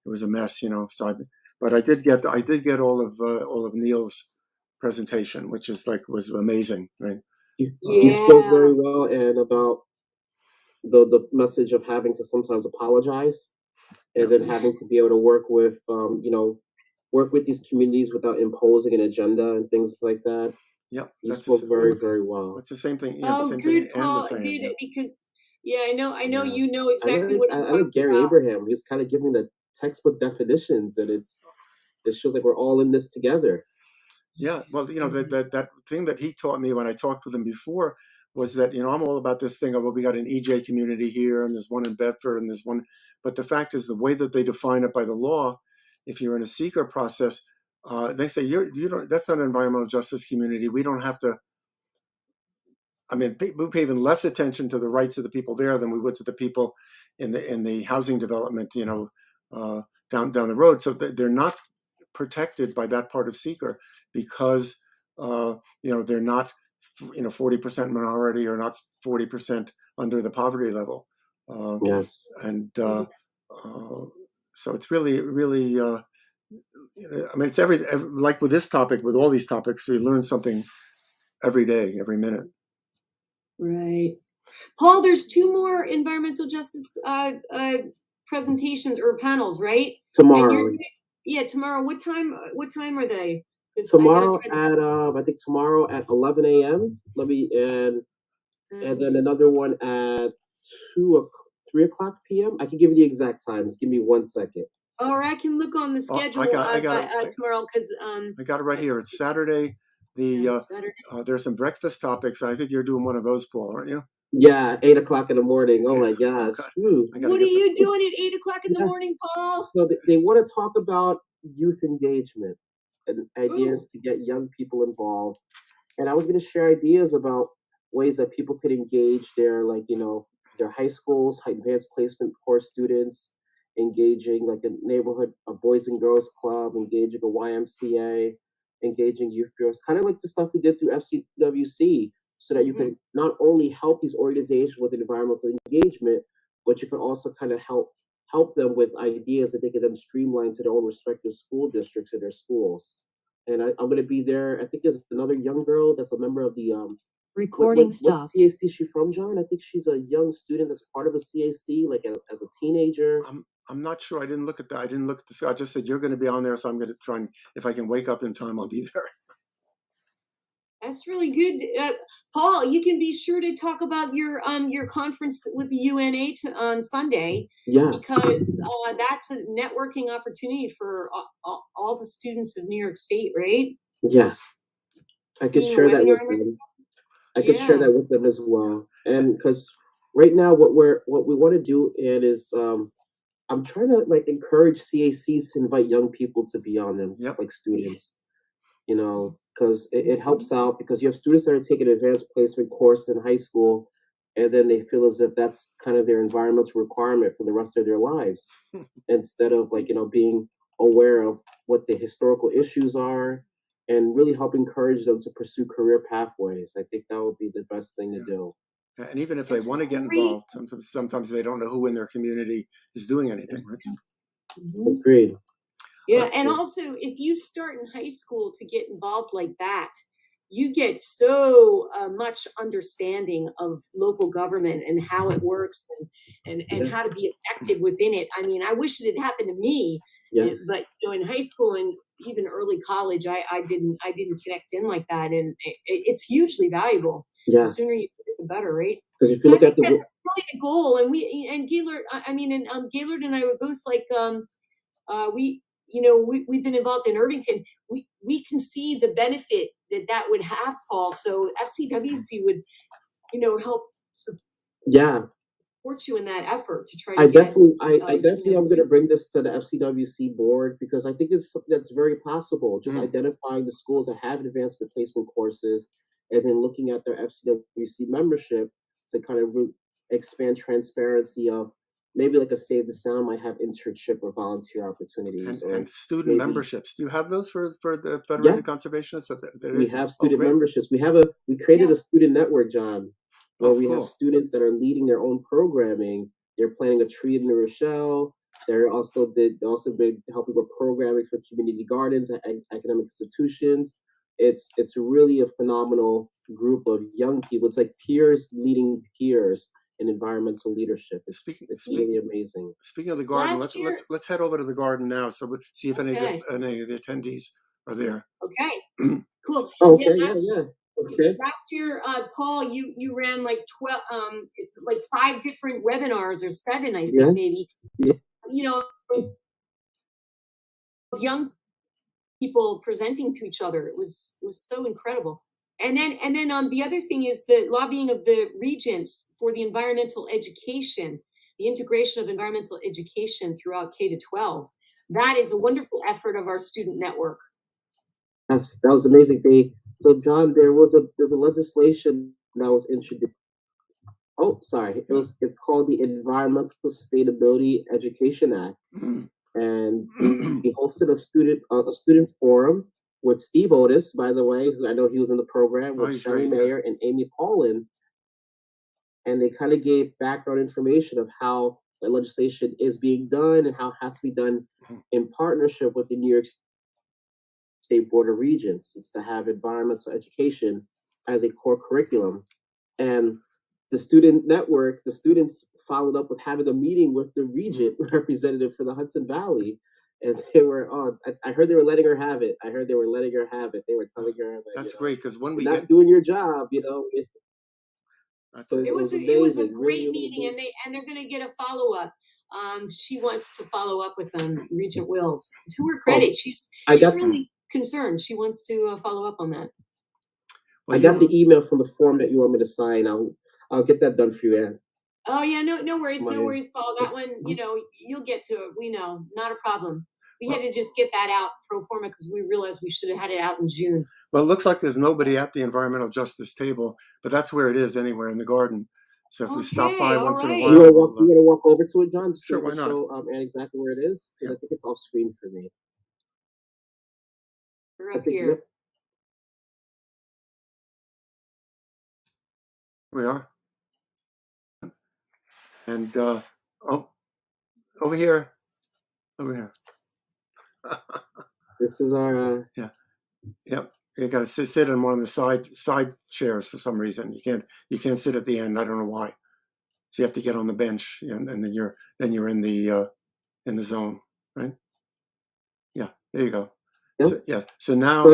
was a mess, you know. So but I did get all of Neil's presentation, which was amazing, right? You spoke very well, and about the message of having to sometimes apologize, and then having to be able to work with work with these communities without imposing an agenda and things like that. Yeah, you spoke very well. It's the same thing. Yeah, the same good, thing Ann was Paul. saying. Good, because I know Yeah. you know exactly what I'm I talking like Gary about. Abraham. He's kind of giving the textbook definitions, and it shows like we're all in this together. Yeah, well, you know, that thing that he taught me when I talked with him before was that, you know, I'm all about this thing of, well, we got an EJ community here, and there's one in Bedford, and there's one. But the fact is, the way that they define it by the law, if you're in a seeker process, they say you don't. That's not an environmental justice community. We don't have to. I mean, we pay even less attention to the rights of the people there than we would to the people in the housing development, you know, down the road. So they're not protected by that part of seeker because you know, they're not, you know, 40% minority or not 40% under the poverty level. Yes. And so it's really I mean, it's every like with this topic, with all these topics, we learn something every day, every minute. Right. Paul, there's 2 more environmental justice presentations or panels, right? Tomorrow. Tomorrow. What time are they? Tomorrow I think tomorrow at 11 a.m. And then another one at 3 o'clock p.m. I can give you the exact times. Give me 1 second. Or I can look on the schedule tomorrow because I got it right here. It's Saturday. There's some breakfast topics. I think you're doing one of those, Paul, aren't you? Yeah, 8 o'clock in the morning. Oh my gosh. What are you doing at 8 o'clock in the morning, Paul? So they want to talk about youth engagement and ideas to get young people involved. And I was going to share ideas about ways that people could engage their, like, you know, their high schools, advanced placement course students, engaging like a neighborhood, a boys and girls club, engaging a YMCA, engaging youth bureaus, kind of like the stuff we did through FCWC, so that you can not only help these organizations with environmental engagement, but you can also kind of help them with ideas that they can then streamline to their own respective school districts and their schools. And I'm going to be there. I think there's another young girl that's a member of the recording what stopped. CAC is she from, John? I think she's a young student that's part of a CAC, like as a teenager. I'm not sure. I didn't look at that. I didn't look at this. I just said you're going to be on there, so I'm going to try and if I can wake up in time, I'll be there. That's really good, Paul. You can be sure to talk about your conference with the UNA on Sunday. Yeah, because that's a networking opportunity for all the students of New York State, right? Yes, I could share that with them. I could share that with them as well. And because right now, what we want to do, Ann, is I'm trying to like encourage CACs to invite young people to be on them, like students. You know, because it helps out, because you have students that are taking advanced placement course in high school, and then they feel as if that's kind of their environmental requirement for the rest of their lives, instead of like, you know, being aware of what the historical issues are and really help encourage them to pursue career pathways. I think that would be the best thing to do. And even if they want to get involved, sometimes they don't know who in their community is doing anything, right? Agreed. Yeah, and also if you start in high school to get involved like that, you get so much understanding of local government and how it works and how to be effective within it. I mean, I wish it had happened to me, but you know, in high school and even early college, I didn't connect in like that, and it's hugely valuable. The sooner you do it, the better, right? Because if you look at that's really the goal, and Gaylord, Gaylord and I were both like we've been involved in Irvington. We can see the benefit that would have, Paul. So FCWC would, you know, help support support you in that effort to try to I get. definitely, I you definitely know, am going to bring this to the FCWC board because I think it's something that's very possible. Just identifying the schools that have advanced replacement courses and then looking at their FCWC membership to kind of expand transparency of maybe like a Save the Sound might have internship or volunteer opportunities. And student maybe- memberships. Do you have those for the Federated Conservationists? We have student great. memberships. We created a student network, John, where we have cool. students that are leading their own programming. They're planting a tree in New Rochelle. They're also been helping with programming for community gardens at academic institutions. It's really a phenomenal group of young people. It's like peers leading peers in environmental leadership. It's really amazing. Speaking of the garden, Last let's head over to the garden now. So we'll see if any of the attendees are there. Okay, cool. Okay, Yeah, okay. last year, Paul, you ran like 12, like 5 different webinars or 7, I think maybe. Yeah. You know, young people presenting to each other. It was so incredible. And then the other thing is the lobbying of the regents for the environmental education, the integration of environmental education throughout K to 12. That is a wonderful effort of our student network. That was amazing. So John, there's a legislation that was introduced. Oh, sorry. It's called the Environmental Sustainability Education Act, and we hosted a student forum with Steve Otis, by the way, who I know he was in the program, with Shelley Mayer and Amy Paulin, and they kind of gave background information of how the legislation is being done and how it has to be done in partnership with the New York State Board of Regents. It's to have environmental education as a core curriculum. And the student network, the students followed up with having a meeting with the regent representative for the Hudson Valley. And they were I heard they were letting her have it. They were telling her that, that's great, because when you're not doing your job, So it was a great meeting, and they're going to get a follow-up. She wants to follow up with Regent Wills. To her credit, she's really concerned. She wants to follow up on that. Well, I got the email from the form that you want me to sign. I'll get that done for you, Ann. Oh yeah, no worries, Paul. That one, you'll get to it. We know, not a problem. We had to just get that out pro forma because we realized we should have had it out in June. Well, it looks like there's nobody at the environmental justice table, but that's where it is anywhere in the garden. So if we stop by once in a while, you want to walk over to it, John? Sure, why not? Show Ann exactly where it is. Yeah. I think it's off screen for me. We're up here. We are. And over here. This is our Yep. You got to sit in one of the side chairs for some reason. You can't sit at the end. I don't know why. So you have to get on the bench, and then you're in the zone, right? Yeah. There you go. Yep. So now.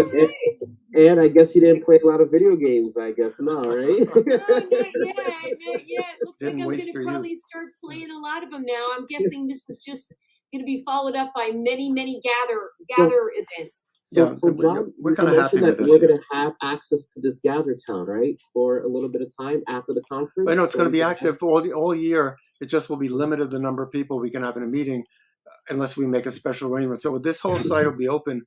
And I guess you didn't play a lot of video games, I guess. No, right? No, not yet. Looks like I'm going to probably start playing a lot of them now. I'm guessing this is just going to be followed up by many gather events. So John, we're kind of happy with this. We're going to have access to this Gather Town, right, for a little bit of time after the conference. I know it's going to be active all year. It just will be limited the number of people we can have in a meeting, unless we make a special arrangement. So this whole site will be open,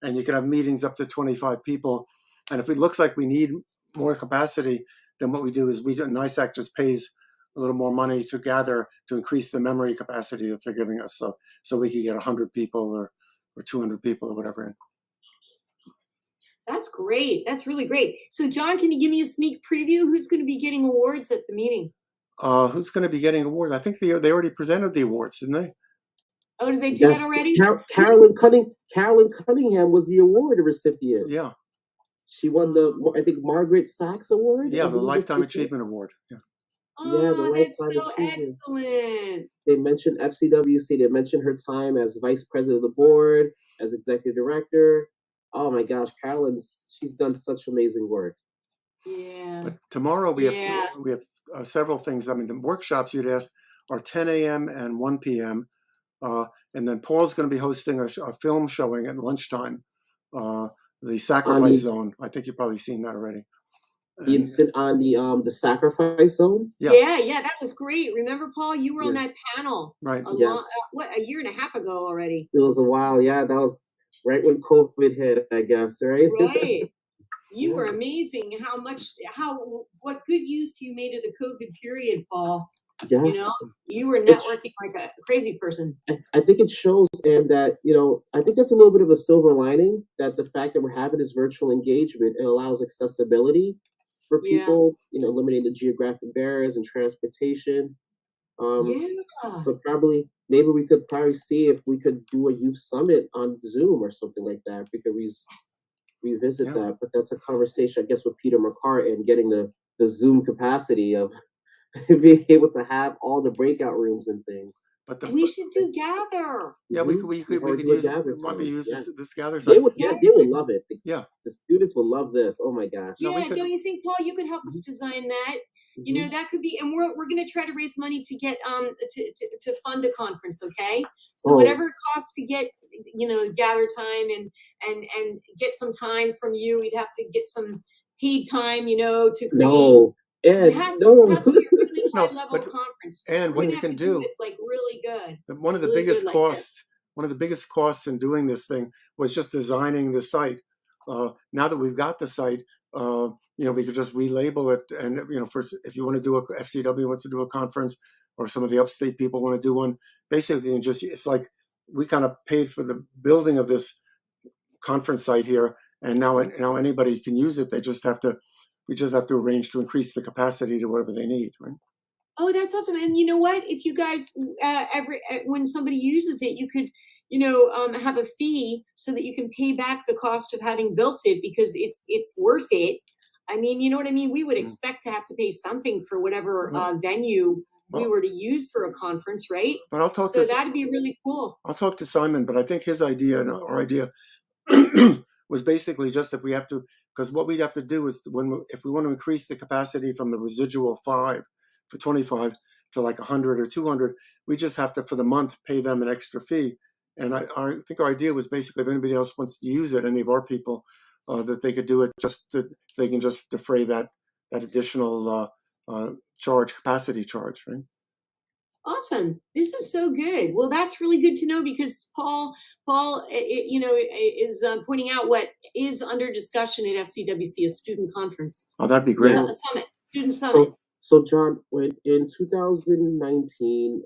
and you can have meetings up to 25 people. And if it looks like we need more capacity, then what we do is NYSACC just pays a little more money to gather to increase the memory capacity that they're giving us. So we could get 100 people or 200 people or whatever in. That's great. That's really great. So John, can you give me a sneak preview? Who's going to be getting awards at the meeting? Who's going to be getting awards? I think they already presented the awards, didn't they? Oh, did they do that already? Carolyn Cunningham was the award recipient. Yeah. She won I think Margaret Sachs Award. Yeah, the Lifetime Achievement Award. Yeah. Oh, that's so excellent. They mentioned FCWC. They mentioned her time as vice president of the board, as executive director. Oh my gosh, she's done such amazing work. Yeah. But tomorrow we have several things. I mean, the workshops you'd asked are 10 a.m. and 1 p.m. And then Paul's going to be hosting a film showing at lunchtime, the Sacrifice Zone. I think you've probably seen that already. the sacrifice zone. Yeah, that was great. Remember, Paul, you were on that panel Right. a year and a half ago already. It was a while. Yeah, that was right when COVID hit, I guess. Right. Right. You were amazing. What good use you made of the COVID period, Paul. Yeah. You know, you were networking like a crazy person. I think it shows, and that, I think that's a little bit of a silver lining, that the fact that we're having this virtual engagement, it allows accessibility for people, eliminating the geographic barriers and transportation. So maybe we could see if we could do a youth summit on Zoom or something like that. We could revisit that, but that's a conversation, I guess, with Peter McCart and getting the Zoom capacity of being able to have all the breakout rooms and things. But we should do gather. Yeah, we could use this gather. They would love it. Yeah, the students will love this. Oh my gosh. Yeah, don't you think, Paul? You could help us design that. That could be, and we're going to try to raise money to get to fund a conference. Okay, so whatever it costs to get gather time and get some time from you, we'd have to get some paid time. To create. No. It has to be a really high level conference. And what you can do, like really good. One of the biggest costs in doing this thing was just designing the site. Now that we've got the site, we could just relabel it, and if you want to do a FCW wants to do a conference, or some of the upstate people want to do one, basically it's like we kind of paid for the building of this conference site here, and now anybody can use it. We just have to arrange to increase the capacity to whatever they need, right? Oh, that's awesome. And you know what? If you guys, when somebody uses it, you could, have a fee so that you can pay back the cost of having built it, because it's worth it. I mean, you know what I mean? We would expect to have to pay something for whatever venue we were to use for a conference, right? But that'd be really cool. I'll talk to Simon, but I think his idea and our idea was basically just that we have to, because what we'd have to do is if we want to increase the capacity from the residual 5 for 25 to like 100 or 200, we just have to, for the month, pay them an extra fee. And I think our idea was basically, if anybody else wants to use it, any of our people, that they could do it, they can just defray that additional capacity charge, right? Awesome. This is so good. Well, that's really good to know, because Paul, is pointing out what is under discussion at FCWC, a student conference. Oh, that'd be great. Student summit. So John, in 2019,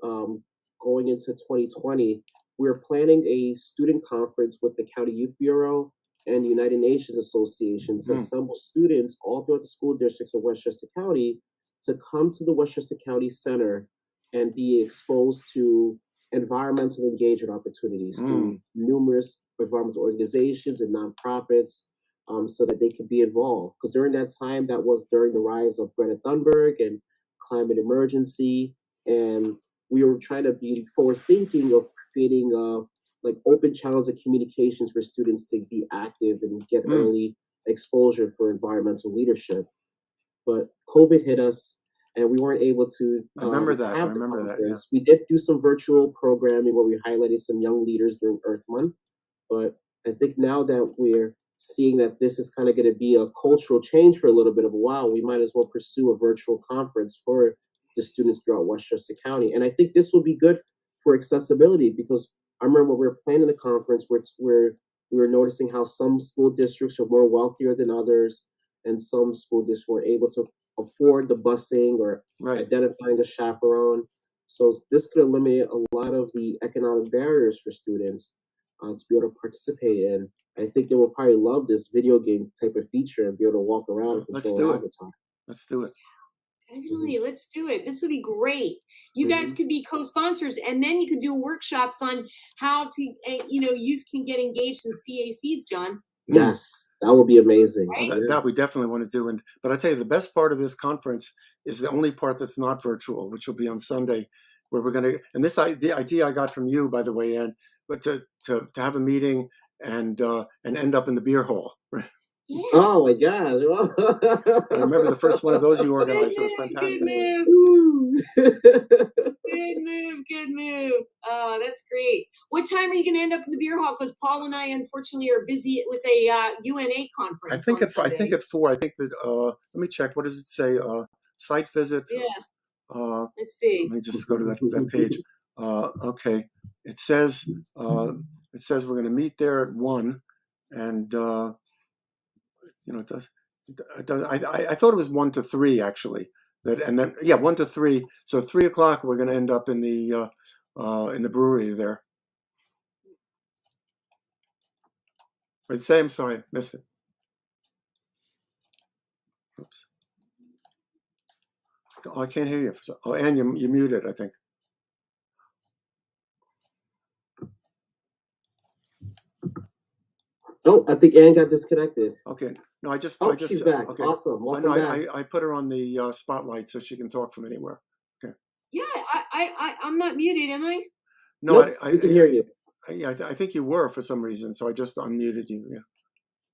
going into 2020, we were planning a student conference with the County Youth Bureau and the United Nations Association to assemble students all throughout the school districts of Westchester County to come to the Westchester County Center and be exposed to environmental engagement opportunities through numerous environmental organizations and nonprofits, so that they could be involved. Because during that time, that was during the rise of Greta Thunberg and climate emergency, and we were trying to be forward thinking of creating like open channels of communications for students to be active and get early exposure for environmental leadership. But COVID hit us, and we weren't able to. I remember that. Yeah. We did do some virtual programming where we highlighted some young leaders during Earth Month, but I think now that we're seeing that this is kind of going to be a cultural change for a little bit of a while, we might as well pursue a virtual conference for the students throughout Westchester County. And I think this will be good for accessibility, because I remember when we were planning the conference, where we were noticing how some school districts are more wealthier than others, and some school districts were able to afford the busing or identifying a chaperone. So this could eliminate a lot of the economic barriers for students to be able to participate in. I think they will probably love this video game type of feature and be able to walk around and control an avatar. Let's do it. Definitely, let's do it. This would be great. You guys could be co-sponsors, and then you could do workshops on how to, youth can get engaged in CACs, John. Yes, that would be amazing. Right? That we definitely want to do. But I tell you, the best part of this conference is the only part that's not virtual, which will be on Sunday, where we're going to. And this idea I got from you, by the way, Ann, but to have a meeting and end up in the beer hall. Yeah. Oh my God! I remember the first one of those you organized. It was fantastic. Good, Good move, good move. Oh, that's great. What time are you going to end up in the beer hall? Because Paul and I, unfortunately, are busy with a UNA conference. I think on I think Sunday. at 4. I think that let me check. What does it say? Site visit. Yeah. Let Let's see. me just go to that page. Okay. It says we're going to meet there at 1, and it does. I thought it was 1 to 3 actually. And then 1 to 3. So 3 o'clock we're going to end up in the brewery there. Wait, say, I'm sorry, missed it. Oops. Oh, I can't hear you. Oh, Ann, you're muted, I think. Oh, I think Ann got disconnected. Okay. No, I just she's back. Okay. Awesome. Welcome back. I put her on the spotlight so she can talk from anywhere. Okay. Yeah, I'm not muted, am I? No, Nope, we can hear you. I think you were for some reason, so I just unmuted you. Yeah.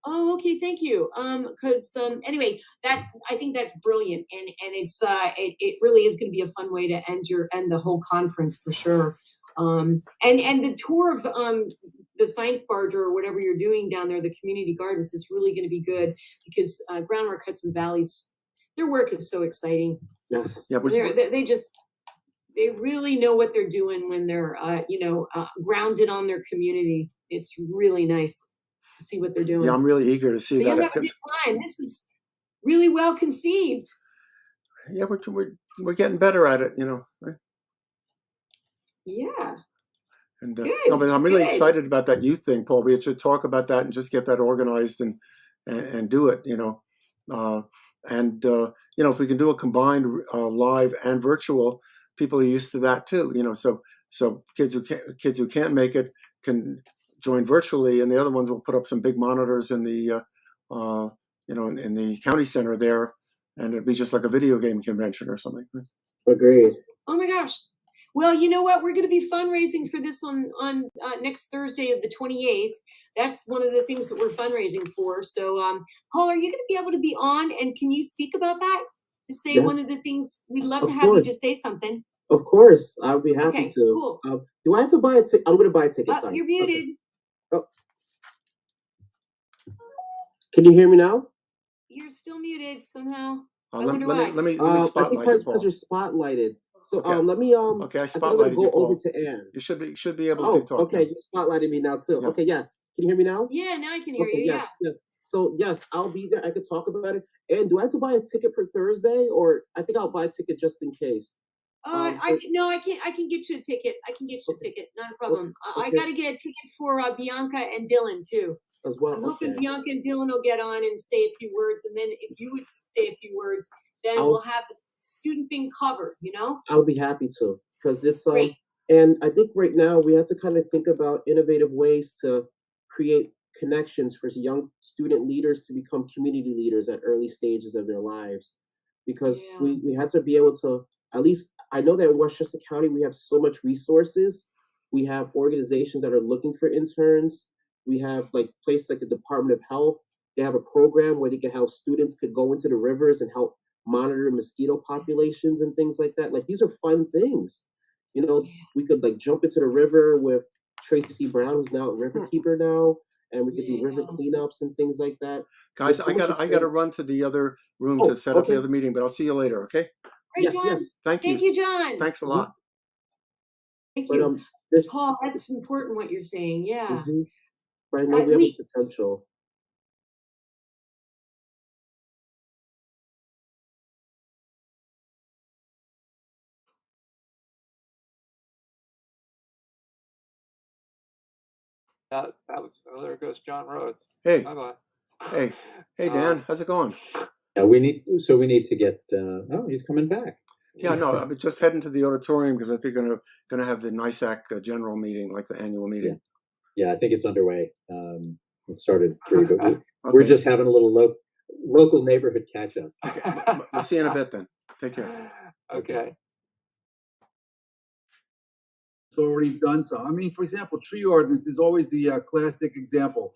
Oh, okay, thank you. Because anyway, I think that's brilliant, and it's it really is going to be a fun way to end the whole conference for sure. And the tour of the science barge or whatever you're doing down there, the community gardens, is really going to be good because Groundwork Hudson Valley's their work is so exciting. Yes. Yeah. They really know what they're doing when they're grounded on their community. It's really nice to see what they're doing. Yeah, I'm really eager to see that. You'll have a good time. This is really well conceived. Yeah, we're getting better at it, right? Yeah. And Good, no, but I'm really good. excited about that youth thing, Paul. We should talk about that and just get that organized and do it, if we can do a combined live and virtual, people are used to that too, so kids who can't make it can join virtually, and the other ones will put up some big monitors in the in the county center there, and it'd be just like a video game convention or something. Agreed. Oh my gosh. Well, you know what? We're going to be fundraising for this on next Thursday of the 28th. That's one of the things that we're fundraising for. So, Paul, are you going to be able to be on, and can you speak about that? To say Yes. one of the things we'd love to Of have you course. just say something. Of course, I'll be happy Okay, to. cool. Do I have to buy a ticket? I'm going to buy a ticket. Sorry. You're muted. Okay. Oh. Can you hear me now? You're still muted somehow. Let me I think spotlight you, because Paul. you're spotlighted. So Okay. let me Okay, I I think I'm gonna spotlighted go you, over Paul. to Ann. You should be able to talk. Okay, now. you spotlighted me now too. Yeah. Okay, yes. Can you hear me now? Yeah, now I can hear Okay, you. yes, yes. So yes, I'll be there. I could talk about it. And do I have to buy a ticket for Thursday, or I think I'll buy a ticket just in case? Yeah. I can get you a ticket. I can get you a ticket. Not a problem. I Okay. got to get a ticket for Bianca and Dylan too. As well. I'm hoping Okay. Bianca and Dylan will get on and say a few words, and then if you would say a few words, then I'll- we'll have the student thing covered. I'll be happy to, because it's Great. and I think right now we have to kind of think about innovative ways to create connections for young student leaders to become community leaders at early stages of their lives, because Yeah. we had to be able to, at least I know that in Westchester County we have so much resources. We have organizations that are looking for interns. We have like places like the Department of Health. They have a program where they can help students could go into the rivers and help monitor mosquito populations and things like that. Like these are fun things. We could like jump into the river with Tracy Brown, who's now a river keeper now, and we could do river cleanups and things like that. Guys, There's so I much gotta exciting- run to the other room Oh, to set up the okay. other meeting, but I'll see you later. Okay. Great, Yes, John. yes. Thank you. Thank you, John. Thanks a lot. Thank But you. there's, Paul, that's important what you're saying. Yeah. but I know we have we- the potential. There goes John Rhodes. Hey, Bye-bye. hey, Dan, how's it going? We need to get. Oh, he's coming back. Yeah, no, I'm just heading to the auditorium because I think I'm gonna have the NYSACC general meeting, like the annual meeting. Yeah, I think it's underway. It started 3, but we're Okay. just having a little local neighborhood catch up. Okay. We'll see you in a bit then. Take care. Okay. It's already done so. I mean, for example, tree ordinance is always the classic example.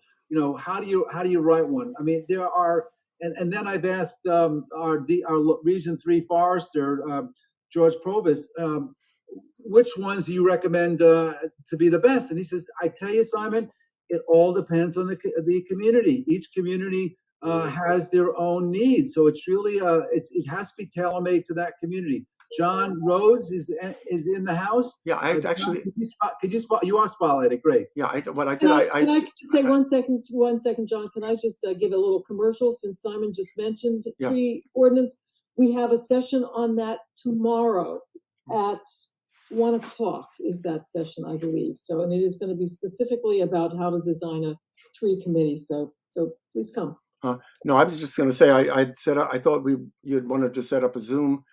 How do you write one? I mean, there are, and then I've asked our Region 3 forester, George Provis, which ones do you recommend to be the best? And he says, I tell you, Simon, it all depends on the community. Each community has their own needs, so it's really it has to be tailor-made to that community. John Rose is in the house. Yeah, I actually. Could you you are spotlighted? Great. Yeah, what I did. Can I just say 1 second? 1 second, John. Can I just give a little commercial since Simon just mentioned tree ordinance? We have a session on that tomorrow at 1 o'clock. Is that session, I believe? So, and it is going to be specifically about how to design a tree committee. So please come. No, I was just going to say I thought you'd wanted to set up a Zoom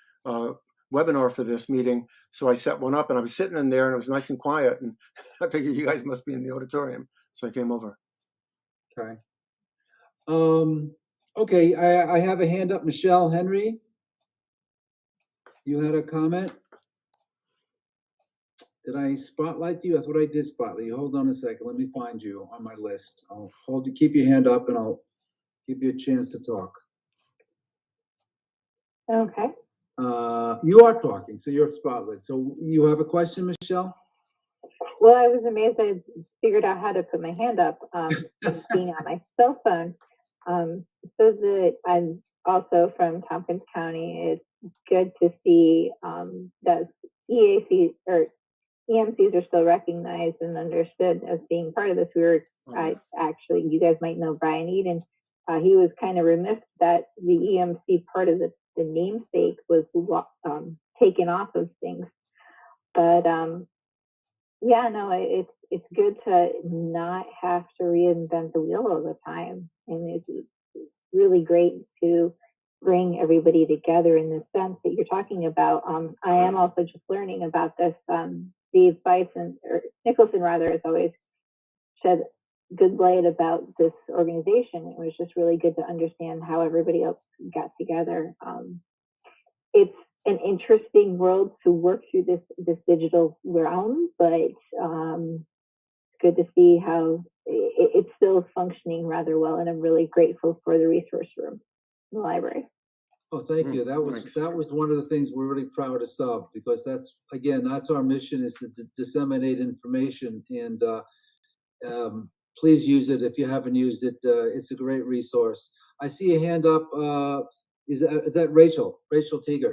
webinar for this meeting, so I set one up, and I was sitting in there, and it was nice and quiet, and I figured you guys must be in the auditorium, so I came over. Okay. Okay, I have a hand up. Michelle Henry, you had a comment? Did I spotlight you? I thought I did spotlight you. Hold on a second. Let me find you on my list. I'll hold you. Keep your hand up, and I'll give you a chance to talk. Okay. You are talking, so you're spotlight. So you have a question, Michelle? Well, I was amazed I figured out how to put my hand up being on my cell phone. So that I'm also from Tompkins County. It's good to see that EAC or EMCs are still recognized and understood as being part of this. Actually, you guys might know Brian Eden. He was kind of remiss that the EMC part of the namesake was taken off of things. But yeah, no, it's good to not have to reinvent the wheel all the time, and it's really great to bring everybody together in the sense that you're talking about. I am also just learning about this. Steve Nicholson has always shed good light about this organization. It was just really good to understand how everybody else got together. It's an interesting world to work through this digital realm, but it's good to see how it's still functioning rather well, and I'm really grateful for the resource room in the library. Oh, thank you. That was one of the things we're really proud of, because that's our mission, is to disseminate information, and please use it if you haven't used it. It's a great resource. I see a hand up. Is that Rachel Teeger?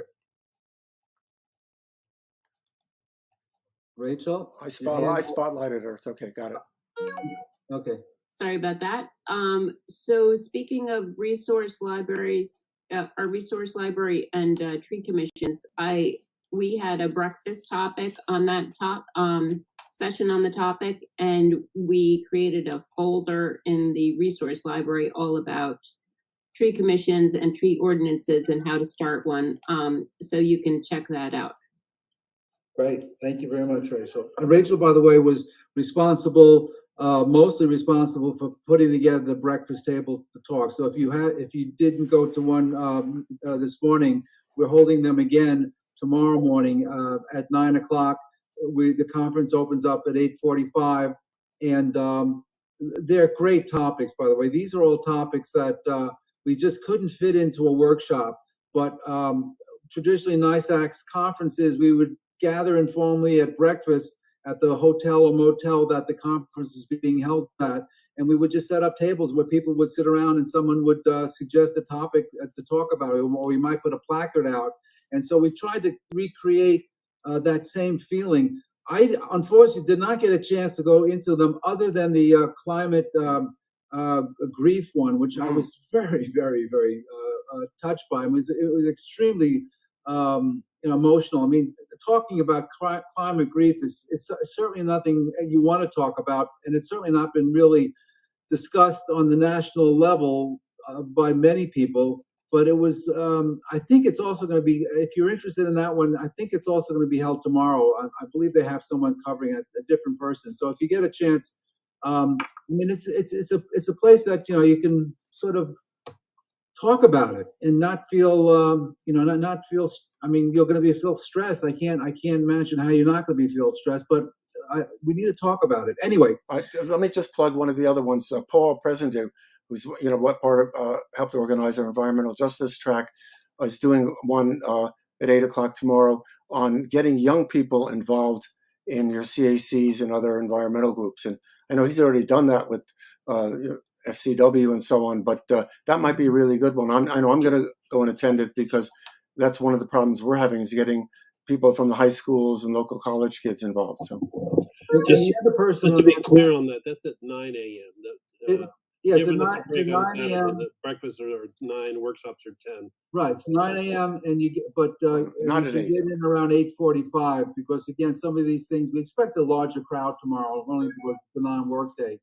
Rachel? I spotlighted her. It's okay. Got it. Okay. Sorry about that. So speaking of resource libraries, our resource library and tree commissions, we had a breakfast topic on that session on the topic, and we created a folder in the resource library all about tree commissions and tree ordinances and how to start one. So you can check that out. Great. Thank you very much, Rachel. And Rachel, by the way, was mostly responsible for putting together the breakfast table talk. So if you didn't go to one this morning, we're holding them again tomorrow morning at 9 o'clock. The conference opens up at 8:45, and they're great topics, by the way. These are all topics that we just couldn't fit into a workshop. But traditionally, NYSACC's conferences, we would gather informally at breakfast at the hotel or motel that the conference is being held at, and we would just set up tables where people would sit around and someone would suggest a topic to talk about, or we might put a placard out. And so we tried to recreate that same feeling. I unfortunately did not get a chance to go into them, other than the climate grief one, which I was very, very, very touched by. It was extremely emotional. I mean, talking about climate grief is certainly nothing you want to talk about, and it's certainly not been really discussed on the national level by many people. But it was, I think it's also going to be, if you're interested in that one, I think it's also going to be held tomorrow. I believe they have someone covering a different person. So if you get a chance, I mean, it's a place that, you can sort of talk about it and not feel, not feel. I mean, you're going to feel stressed. I can't imagine how you're not going to feel stressed, but we need to talk about it anyway. Let me just plug one of the other ones. Paul Presendieu, who's what part of helped organize our environmental justice track, is doing one at 8 o'clock tomorrow on getting young people involved in your CACs and other environmental groups. And I know he's already done that with FCW and so on, but that might be a really good one. I know I'm going to go and attend it because that's one of the problems we're having is getting people from the high schools and local college kids involved. So just the other person to be clear on that, that's at 9 a.m. Yeah, it's given at it's a break 9 on Saturday, a.m. the breakfasts are 9, workshops are 10. Right, it's 9 a.m. and you get, but Not you at should 8. get in around 8:45 because again, some of these things we expect a larger crowd tomorrow, only for the non-work day.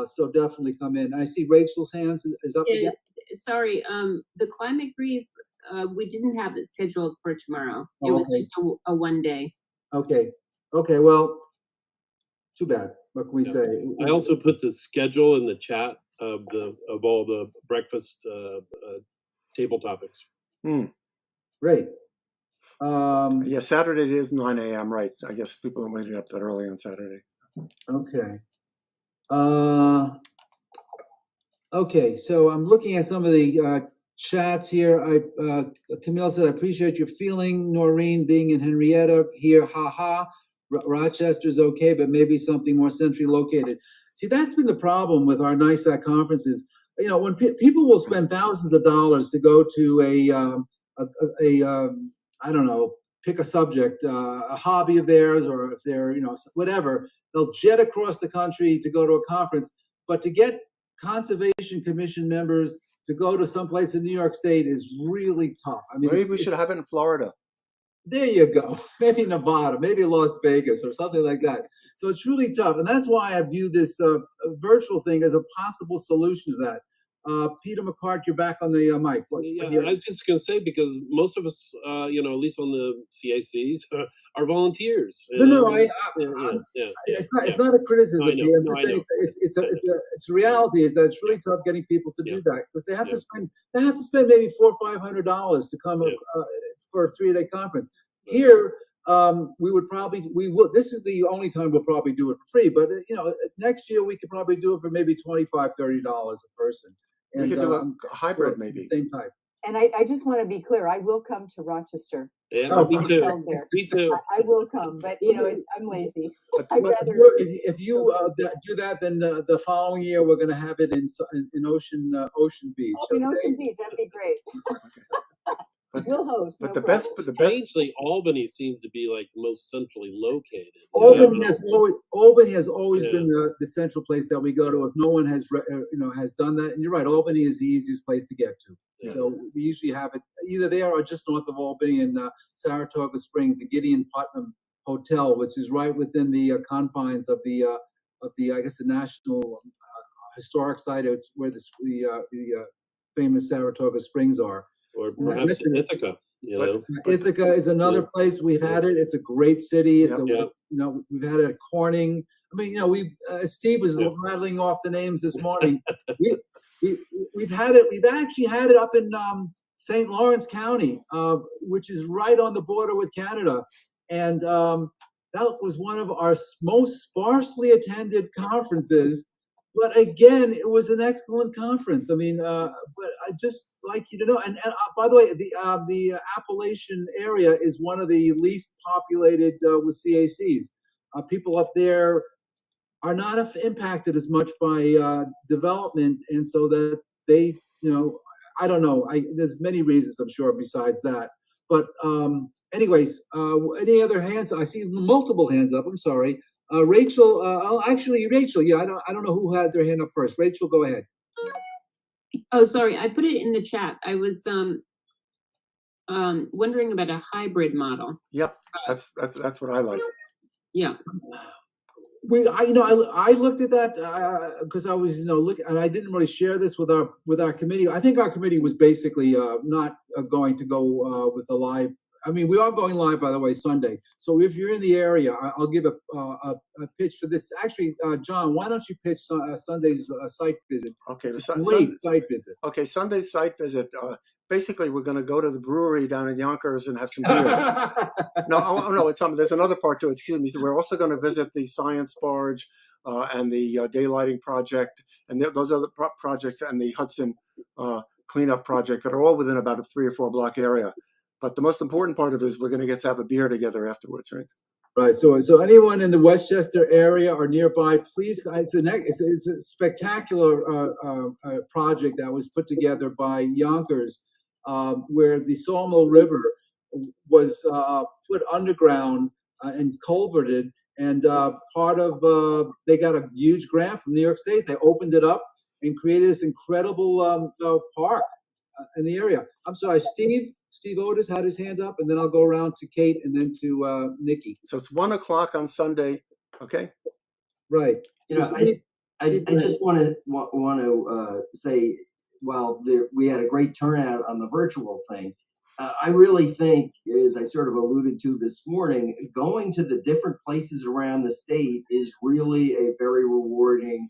So definitely come in. I see Rachel's hands is up again. Sorry, the climate brief, we didn't have it scheduled for tomorrow. It Oh, was okay. just a one day. Okay, well, too bad. What can we say? I also put the schedule in the chat of all the breakfast table topics. Great. Yeah, Saturday it is 9 a.m. Right. I guess people are waiting up that early on Saturday. Okay. Okay, so I'm looking at some of the chats here. Camille said, I appreciate your feeling, Noreen, being in Henrietta here, haha. Rochester's okay, but maybe something more centrally located. See, that's been the problem with our NYSACC conferences. You know, when people will spend thousands of dollars to go to I don't know, pick a subject, a hobby of theirs, or if they're, you know, whatever, they'll jet across the country to go to a conference. But to get Conservation Commission members to go to someplace in New York State is really tough. I mean, maybe we should have it in Florida. There you go. Maybe Nevada, maybe Las Vegas or something like that. So it's really tough. And that's why I view this virtual thing as a possible solution to that. Peter McCart, you're back on the mic. Yeah, I was just going to say, because most of us, you know, at least on the CACs, are volunteers. It's not a criticism. I'm just saying it's a reality is that it's really tough getting people to do that because they have to spend maybe $400 or $500 to come for a 3-day conference. Here, we will. This is the only time we'll probably do it for free. But you know, next year we could probably do it for maybe $25, $30 a person. We could do a hybrid, maybe. Same type. And I just want to be clear. I will come to Rochester. Yeah, me too. Me too. I will come, but you know, I'm lazy. I'd rather. If you do that, then the following year we're going to have it in Ocean Beach. Oh, in Ocean Beach, that'd be great. We'll host. But no the problem. best. Strangely, Albany seems to be like the most centrally located. Albany has always been the central place that we go to. If no one has done that, and you're right, Albany is the easiest place to get to. Yeah. So we usually have it either there or just north of Albany in Saratoga Springs, the Gideon Putnam Hotel, which is right within the confines of the I guess the National Historic Site. It's where the famous Saratoga Springs are. Or perhaps Ithaca. Ithaca is another place we've had it. It's a great city. It's you know, we've had it at Corning. I mean, you know, Steve was rattling off the names this morning. We've had it. We've actually had it up in St. Lawrence County, which is right on the border with Canada, and that was one of our most sparsely attended conferences. But again, it was an excellent conference. I mean, but I just like you to know. And by the way, the Appalachian area is one of the least populated with CACs. People up there are not impacted as much by development, and so that they, you know, I don't know. There's many reasons, I'm sure, besides that. But anyways, any other hands? I see multiple hands up. I'm sorry. Rachel, actually, Rachel, yeah, I don't know who had their hand up first. Rachel, go ahead. Oh, sorry, I put it in the chat. I was wondering about a hybrid model. Yep, that's what I like. Yeah. I looked at that because I was, looking, and I didn't really share this with our committee. I think our committee was basically not going to go with a live. I mean, we are going live, by the way, Sunday. So if you're in the area, I'll give a pitch for this. Actually, John, why don't you pitch Sunday's site visit? Okay, it's a great site visit. Okay, Sunday's site visit. Basically, we're going to go to the brewery down in Yonkers and have some beers. No, there's another part to it. Excuse me. So we're also going to visit the science barge and the daylighting project, and those other projects, and the Hudson cleanup project that are all within about a 3 or 4 block area. But the most important part of it is we're going to get to have a beer together afterwards, right? Right. So anyone in the Westchester area or nearby, please. It's a spectacular project that was put together by Yonkers, where the Sawmill River was put underground and culverted, and part of they got a huge grant from New York State. They opened it up and created this incredible park in the area. I'm sorry, Steve Otis had his hand up, and then I'll go around to Kate and then to Nikki. So it's 1 o'clock on Sunday. Okay. Right. You know, I just want to say, while we had a great turnout on the virtual thing, I really think, as I sort of alluded to this morning, going to the different places around the state is really a very rewarding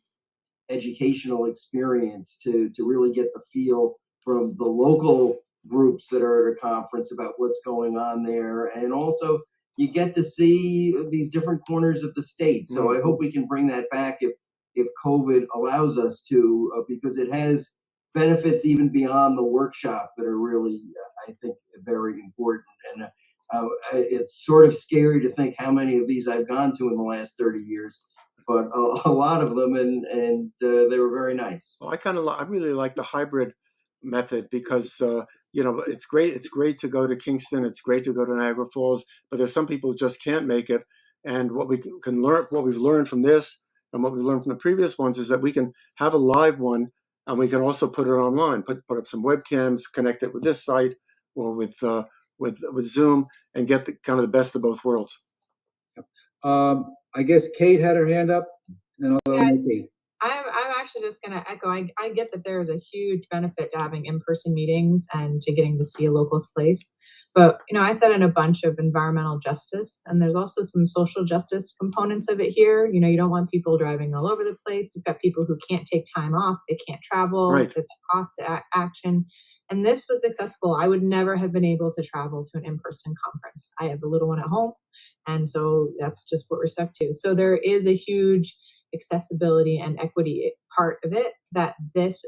educational experience to really get the feel from the local groups that are at a conference about what's going on there. And also you get to see these different corners of the state. So I hope we can bring that back if COVID allows us to, because it has benefits even beyond the workshop that are really, I think, very important. And it's sort of scary to think how many of these I've gone to in the last 30 years. But a lot of them, and they were very nice. Well, I really like the hybrid method because it's great. It's great to go to Kingston. It's great to go to Niagara Falls. But there's some people who just can't make it. And what we can learn, what we've learned from this, and what we learned from the previous ones, is that we can have a live one, and we can also put it online. Put up some webcams, connect it with this site or with Zoom, and get kind of the best of both worlds. I guess Kate had her hand up, and I'll let Nikki. I'm actually just going to echo. I get that there is a huge benefit to having in-person meetings and to getting to see a local place. But, I sat in a bunch of environmental justice, and there's also some social justice components of it here. You don't want people driving all over the place. You've got people who can't take time off. They can't travel. Right. It's a cost to action. And this was accessible. I would never have been able to travel to an in-person conference. I have a little one at home. And so that's just what we're stuck to. So there is a huge accessibility and equity part of it that this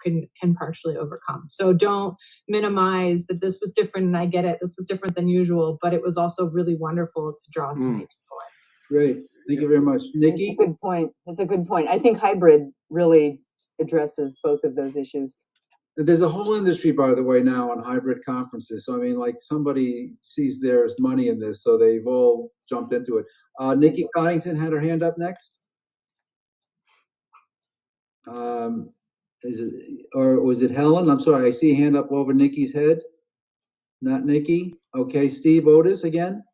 can partially overcome. So don't minimize that this was different, and I get it. This was different than usual, but it was also really wonderful to draw so many people in. Great. Thank you very much. Nikki? That's a good point. That's a good point. I think hybrid really addresses both of those issues. There's a whole industry, by the way, now on hybrid conferences. So, somebody sees there's money in this, so they've all jumped into it. Nikki Coddington had her hand up next. Was it Helen? I'm sorry, I see a hand up over Nikki's head. Not Nikki. Okay, Steve Otis again.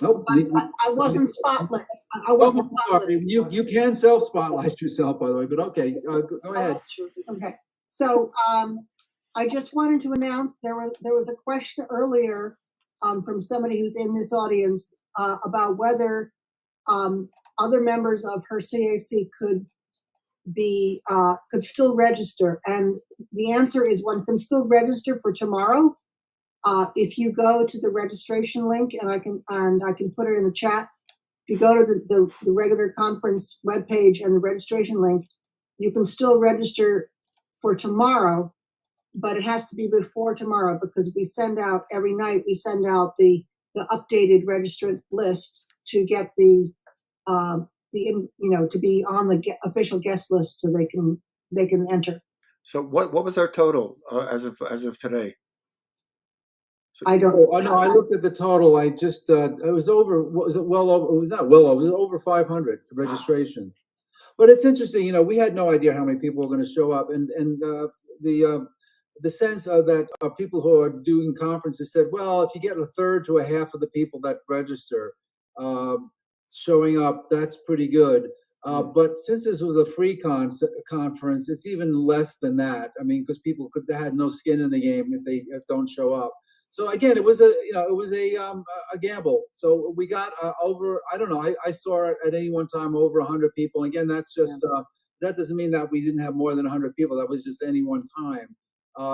Oh, I wasn't spotlit. I wasn't spotlit. You can self-spotlight yourself, by the way, but okay, go ahead. That's true. Okay, so I just wanted to announce there was a question earlier from somebody who's in this audience about whether other members of her CAC could still register, and the answer is one can still register for tomorrow. If you go to the registration link, and I can put it in the chat. If you go to the regular conference webpage and the registration link, you can still register for tomorrow, but it has to be before tomorrow because we send out every night. We send out the updated registrant list to get to be on the official guest list so they can enter. So what was our total as of today? I don't. Oh no, I looked at the total. I just it was over. Was it well over? It was not well over. It was over 500 registrations. But it's interesting. We had no idea how many people were going to show up, and the sense of that people who are doing conferences said, well, if you get a third to a half of the people that register showing up, that's pretty good. But since this was a free conference, it's even less than that. Because people had no skin in the game if they don't show up. So again, it was a gamble. So we got over. I don't know. I saw it at any one time over 100 people. Again, that's just that doesn't mean that we didn't have more than 100 people. That was just any one time.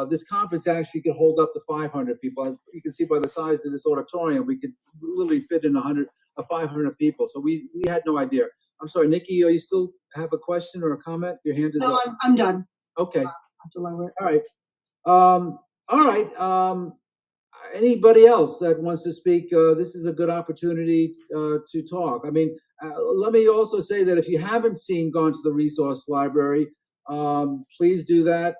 This conference actually could hold up to 500 people. You can see by the size of this auditorium, we could literally fit in 500 people. So we had no idea. I'm sorry, Nikki, you still have a question or a comment? Your hand is up. No, I'm done. Okay. All right. All right. Anybody else that wants to speak? This is a good opportunity to talk. I mean, let me also say that if you haven't gone to the resource library, please do that.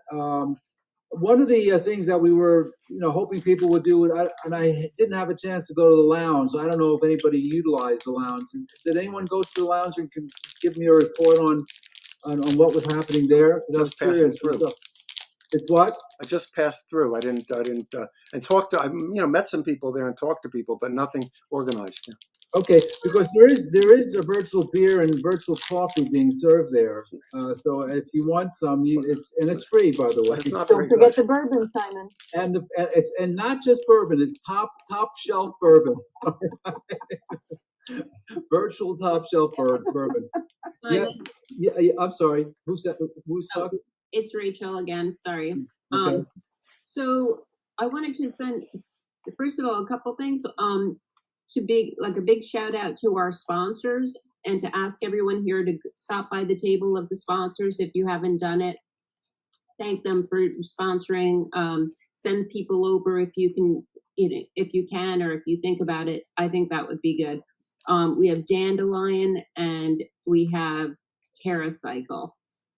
One of the things that we were, hoping people would do, and I didn't have a chance to go to the lounge. So I don't know if anybody utilized the lounge. Did anyone go to the lounge and can give me a report on what was happening there? Just passing through. It's what? I just passed through. I didn't, and talked to, met some people there and talked to people, but nothing organized. Yeah. Okay, because there is a virtual beer and virtual coffee being served there. So if you want some, it's free, by the way. Don't forget the bourbon, Simon. And not just bourbon; it's top shelf bourbon. Virtual top shelf bourbon. Yeah, I'm sorry. Who's talking? It's Rachel again. Sorry. Okay. So I wanted to send, first of all, a couple things. To a big shout out to our sponsors, and to ask everyone here to stop by the table of the sponsors if you haven't done it. Thank them for sponsoring. Send people over if you can, or if you think about it. I think that would be good. We have Dandelion and we have TerraCycle.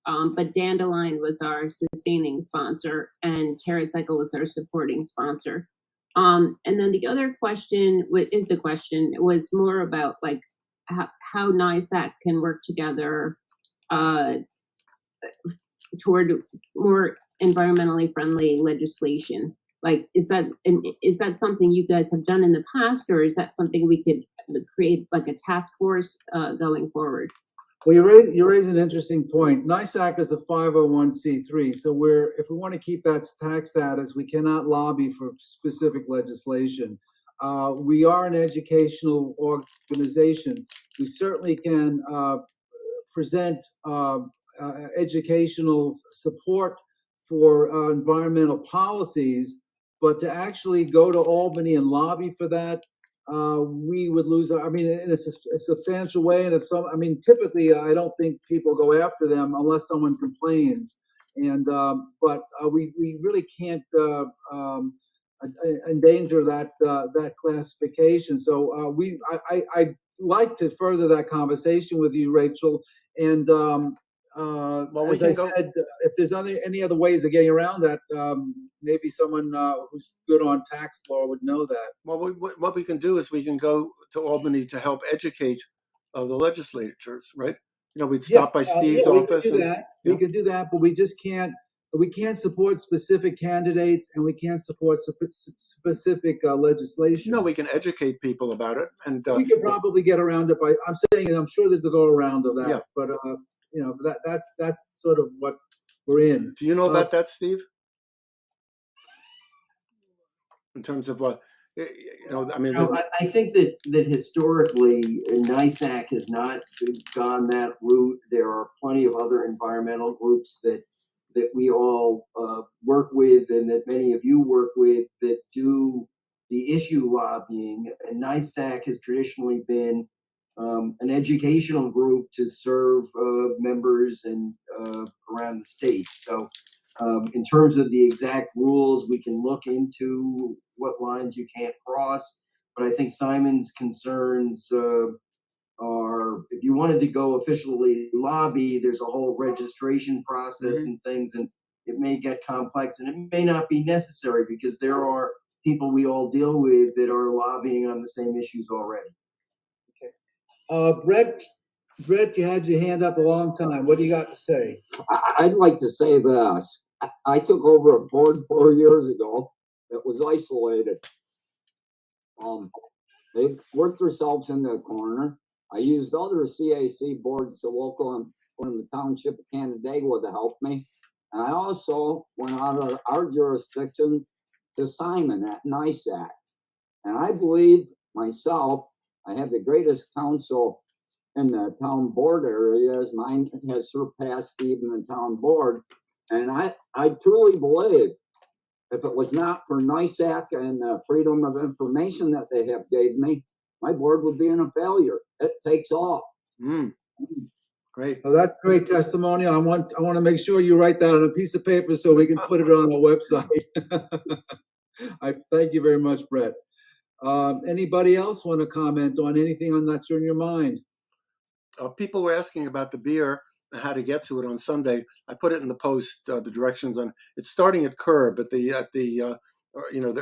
But Dandelion was our sustaining sponsor and TerraCycle was our supporting sponsor. And then the other question was more about how NYSACC can work together toward more environmentally friendly legislation. Is that something you guys have done in the past, or is that something we could create a task force going forward? Well, you raise an interesting point. NYSACC is a 501c3, so if we want to keep that tax status, we cannot lobby for specific legislation. We are an educational organization. We certainly can present educational support for environmental policies, but to actually go to Albany and lobby for that, we would lose. In a substantial way. And typically, I don't think people go after them unless someone complains. But we really can't endanger that classification. So I'd like to further that conversation with you, Rachel. And as I said, if there's any other ways of getting around that, maybe someone who's good on tax law would know that. Well, what we can do is we can go to Albany to help educate the legislatures, right? We'd stop by Steve's office. We could do that, but we just can't. We can't support specific candidates, and we can't support specific legislation. No, we can educate people about it, and we could probably get around it by. I'm sure there's a go around of that, but that's sort of what we're in. Do you know about that, Steve? In terms of what, I think that historically NYSACC has not gone that route. There are plenty of other environmental groups that we all work with, and that many of you work with, that do the issue lobbying. And NYSACC has traditionally been an educational group to serve members and around the state. So in terms of the exact rules, we can look into what lines you can't cross. But I think Simon's concerns are, if you wanted to go officially lobby, there's a whole registration process and things, and it may get complex, and it may not be necessary because there are people we all deal with that are lobbying on the same issues already. Brett, you had your hand up a long time. What do you got to say? I'd like to say this. I took over a board 4 years ago that was isolated. They worked themselves into a corner. I used other CAC boards, the local and one in the township of Canandaigua, to help me. And I also went out of our jurisdiction to Simon at NYSACC. And I believe myself, I have the greatest council in the town board areas. Mine has surpassed even the town board. And I truly believe if it was not for NYSACC and the freedom of information that they have gave me, my board would be in a failure. It takes off. Great. Well, that's great testimony. I want to make sure you write that on a piece of paper so we can put it on our website. I thank you very much, Brett. Anybody else want to comment on anything that's on your mind? People were asking about the beer and how to get to it on Sunday. I put it in the post, the directions on. It's starting at Curb at the the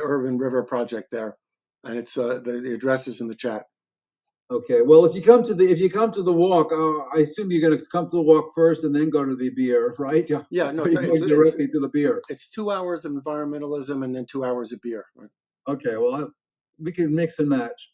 Urban River Project there, and it's the address is in the chat. Okay. Well, if you come to the walk, I assume you're going to come to the walk first and then go to the beer, right? Yeah. No, it's directly to the beer. It's 2 hours of environmentalism and then 2 hours of beer. Right? Okay. Well, we can mix and match.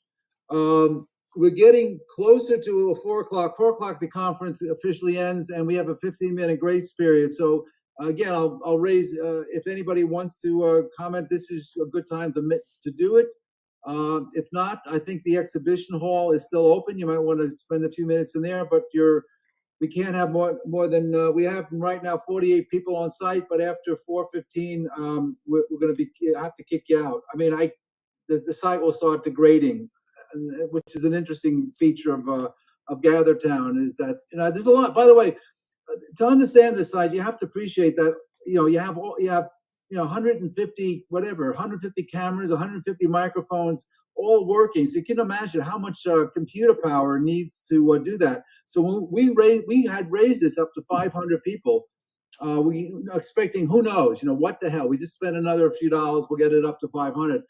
We're getting closer to 4 o'clock. 4 o'clock, the conference officially ends, and we have a 15-minute grace period. So again, I'll raise if anybody wants to comment. This is a good time to do it. If not, I think the exhibition hall is still open. You might want to spend a few minutes in there, but we can't have more than we have right now 48 people on site. But after 4:15, we're going to have to kick you out. I mean, the site will start degrading, which is an interesting feature of Gather Town. Is that there's a lot. By the way, to understand this site, you have to appreciate that you have 150 cameras, 150 microphones, all working. So you can imagine how much computer power needs to do that. So when we had raised this up to 500 people. We expecting, who knows, what the hell? We just spent another few dollars. We'll get it up to 500.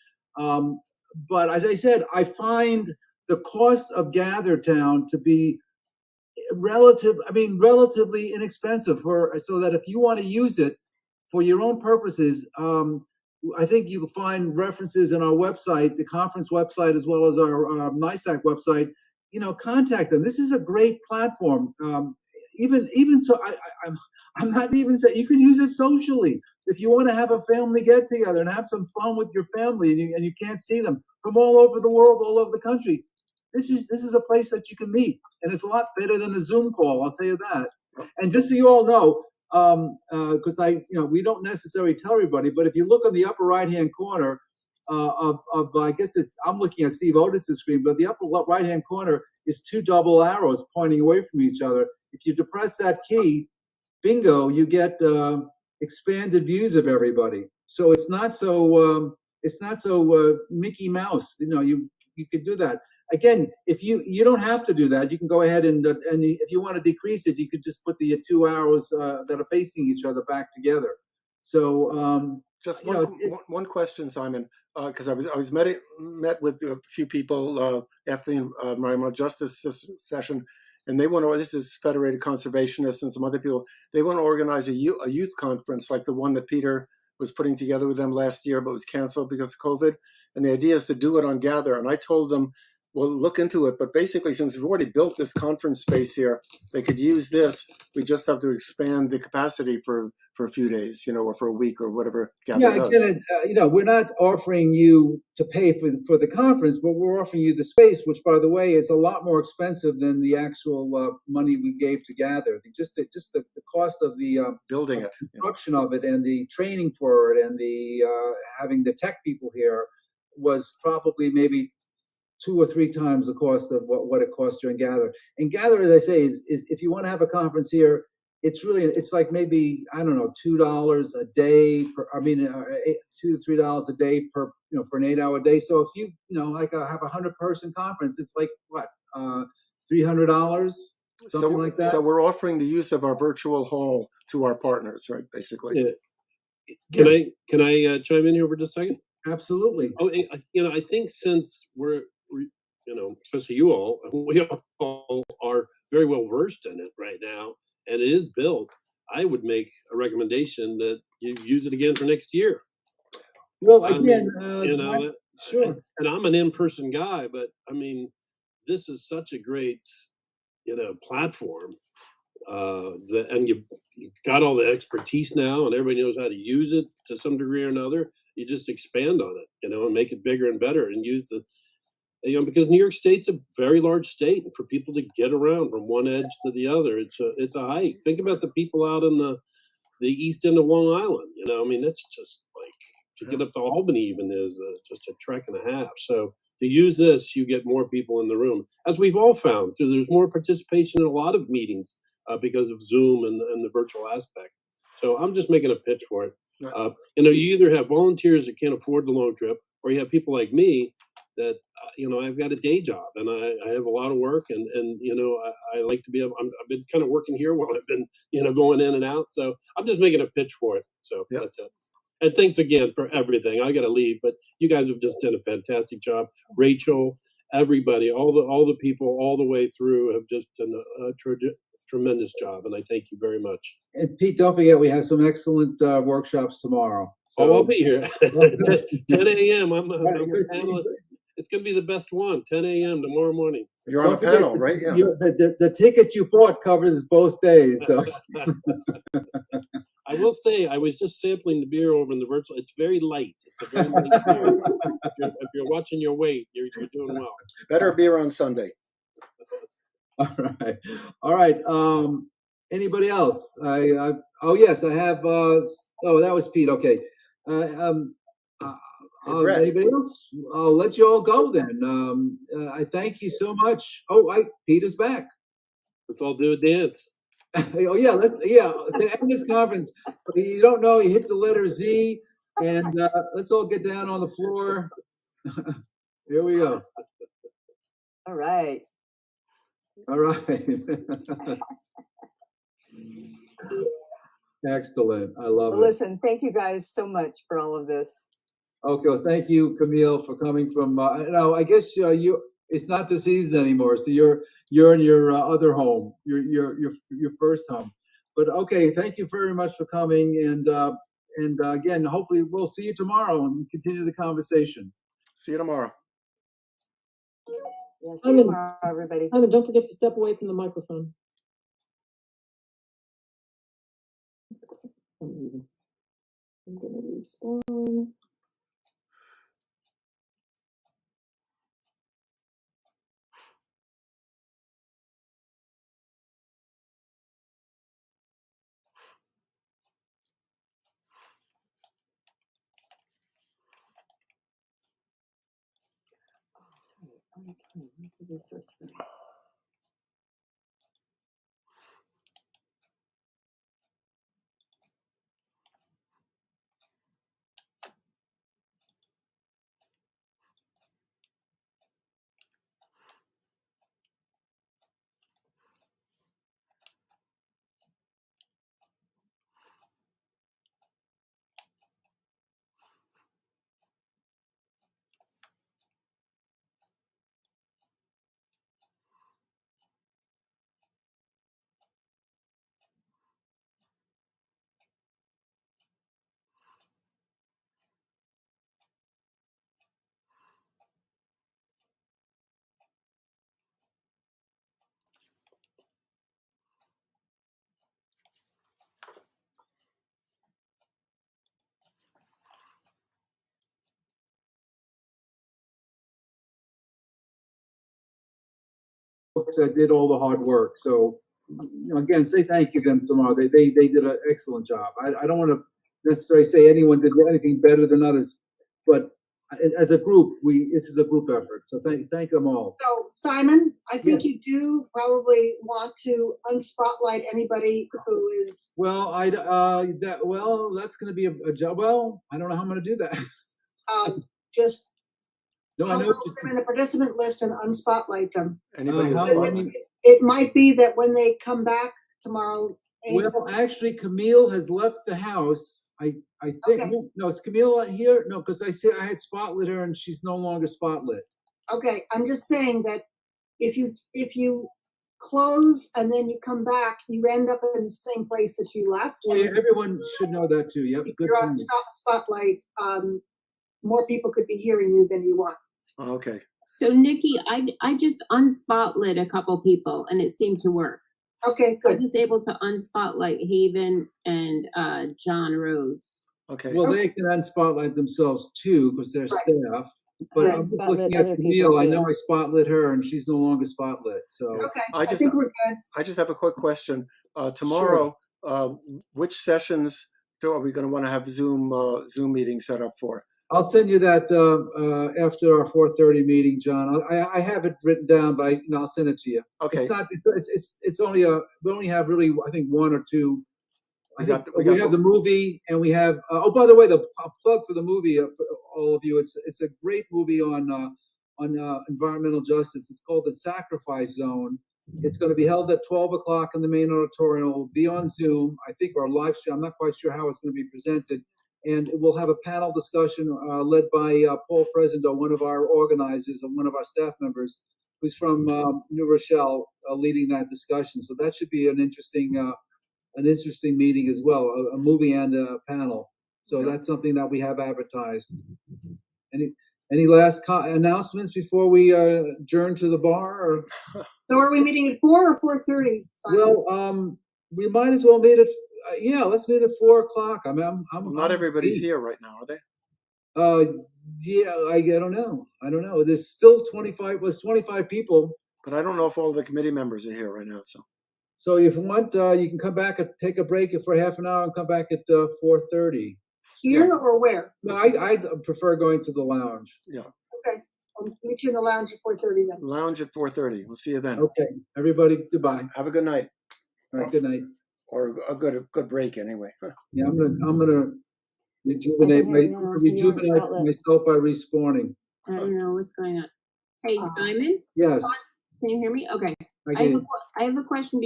But as I said, I find the cost of Gather Town to be relatively inexpensive so that if you want to use it for your own purposes, I think you can find references in our website, the conference website, as well as our NYSACC website. Contact them. This is a great platform. Even so, I'm not even saying you can use it socially. If you want to have a family get together and have some fun with your family, and you can't see them from all over the world, all over the country, this is a place that you can meet, and it's a lot better than a Zoom call. I'll tell you that. And just so you all know, because we don't necessarily tell everybody, but if you look on the upper right-hand corner I guess I'm looking at Steve Otis's screen, but the upper right-hand corner is 2 double arrows pointing away from each other. If you depress that key, bingo, you get expanded views of everybody. So it's not so Mickey Mouse. You could do that. Again, if you don't have to do that, you can go ahead and if you want to decrease it, you could just put the 2 arrows that are facing each other back together. So just one question, Simon, because I was met with a few people after the environmental justice session, and they want to. This is Federated Conservationists and some other people. They want to organize a youth conference like the one that Peter was putting together with them last year, but was canceled because of COVID. And the idea is to do it on Gather. And I told them, well, look into it. But basically, since we've already built this conference space here, they could use this. We just have to expand the capacity for a few days, or for a week or whatever Gather does. Again, we're not offering you to pay for the conference, but we're offering you the space, which, by the way, is a lot more expensive than the actual money we gave to Gather. Just the cost of the building it, construction of it, and the training for it, and the having the tech people here was probably maybe 2 or 3 times the cost of what it costs you in Gather. And Gather, as I say, is if you want to have a conference here, it's like maybe, I don't know, $2 a day $2 to $3 a day per for an 8-hour day. So if you have a 100-person conference, it's like what, $300, something like that. So we're offering the use of our virtual hall to our partners, right? Basically. Yeah. Can I chime in here for just a second? Absolutely. Oh, I think since we're especially you all, we all are very well versed in it right now, and it is built, I would make a recommendation that you use it again for next year. Well, again, sure. And I'm an in-person guy, but I mean, this is such a great, platform. And you've got all the expertise now, and everybody knows how to use it to some degree or another. You just expand on it, and make it bigger and better, and use the. Because New York State's a very large state, and for people to get around from one edge to the other, it's a hike. Think about the people out in the east end of Long Island. That's just like to get up to Albany even is just a trek and a half. So to use this, you get more people in the room, as we've all found. So there's more participation in a lot of meetings because of Zoom and the virtual aspect. So I'm just making a pitch for it. You either have volunteers that can't afford the long trip, or you have people like me that, I've got a day job and I have a lot of work and I like to be able, I've been kind of working here while I've been, going in and out. So I'm just making a pitch for it. So that's it. And thanks again for everything. I got to leave, but you guys have just done a fantastic job. Rachel, everybody, all the people all the way through have just done a tremendous job. And I thank you very much. And Pete, don't forget, we have some excellent workshops tomorrow. So. I'll be here. 10 a.m. I'm a panelist. It's going to be the best one, 10 a.m. tomorrow morning. You're on a panel, right? Yeah. The ticket you bought covers both days. So. I will say, I was just sampling the beer over in the virtual. It's very light. It's a very light beer. If you're watching your weight, you're doing well. Better beer on Sunday. All right. Anybody else? Oh yes, I have. Oh, that was Pete. Okay. Anybody else? I'll let you all go then. I thank you so much. Oh, Pete is back. Let's all do a dance. Oh yeah, to end this conference. If you don't know, you hit the letter Z, and let's all get down on the floor. Here we go. All right. All right. Excellent. I love it. Listen, thank you guys so much for all of this. Okay, well, thank you, Camille, for coming from. I guess it's not the season anymore, so you're in your other home, your first home. But okay, thank you very much for coming, and again, hopefully we'll see you tomorrow and continue the conversation. See you tomorrow. Yeah, see you tomorrow, everybody. Simon, don't forget to step away from the microphone. I'm going to respond. What's the resource for that? That did all the hard work. So, again, say thank you to them tomorrow. They did an excellent job. I don't want to necessarily say anyone did anything better than others, but as a group, this is a group effort. So thank them all. So Simon, I think you do probably want to unspotlight anybody who is. Well, that's going to be a job. Well, I don't know how I'm going to do that. Just. No, I know. Put them in the participant list and unspotlight them. Anybody it might be that when they come back tomorrow. Well, actually, Camille has left the house. I think. Okay. No, is Camille here? No, because I had spotlit her and she's no longer spotlit. Okay, I'm just saying that if you close and then you come back, you end up in the same place that you left. Yeah, everyone should know that too. Yep. If you're on spotlight, more people could be hearing you than you want. Okay. So Nikki, I just unspotlit a couple people and it seemed to work. Okay, good. I was able to unspotlight Haven and John Rhodes. Okay. Well, they can unspotlight themselves too because they're staff. But I'm looking at Camille. I know I spotlit her and she's no longer spotlit. So okay, I think we're good. I just have a quick question. Tomorrow, which sessions are we going to want to have Zoom meetings set up for? I'll send you that after our 4:30 meeting, John. I have it written down, but I'll send it to you. Okay. It's not. It's only we only have really, I think, one or two. We have the movie, and we have. Oh, by the way, the plug for the movie for all of you. It's a great movie on environmental justice. It's called The Sacrifice Zone. It's going to be held at 12 o'clock in the main auditorium. It will be on Zoom, I think, or live stream. I'm not quite sure how it's going to be presented. And we'll have a panel discussion led by Paul Presendieu, one of our organizers and one of our staff members, who's from New Rochelle, leading that discussion. So that should be an interesting meeting as well, a movie and a panel. So that's something that we have advertised. Any last announcements before we adjourn to the bar? Or? So are we meeting at 4 or 4:30? Well, we might as well meet at let's meet at 4 o'clock. I mean, not everybody's here right now, are they? Yeah, I don't know. There's still 25 people. But I don't know if all the committee members are here right now. So if you want, you can come back and take a break for half an hour and come back at 4:30. Here or where? No, I prefer going to the lounge. Yeah. Okay, I'll meet you in the lounge at 4:30 then. Lounge at 4:30. We'll see you then. Okay, everybody, goodbye. Have a good night. All right, good night. Or a good break anyway. Yeah, I'm gonna rejuvenate myself by respawning. I don't know what's going on. Hey, Simon? Yes. Can you hear me? Okay. I I have a question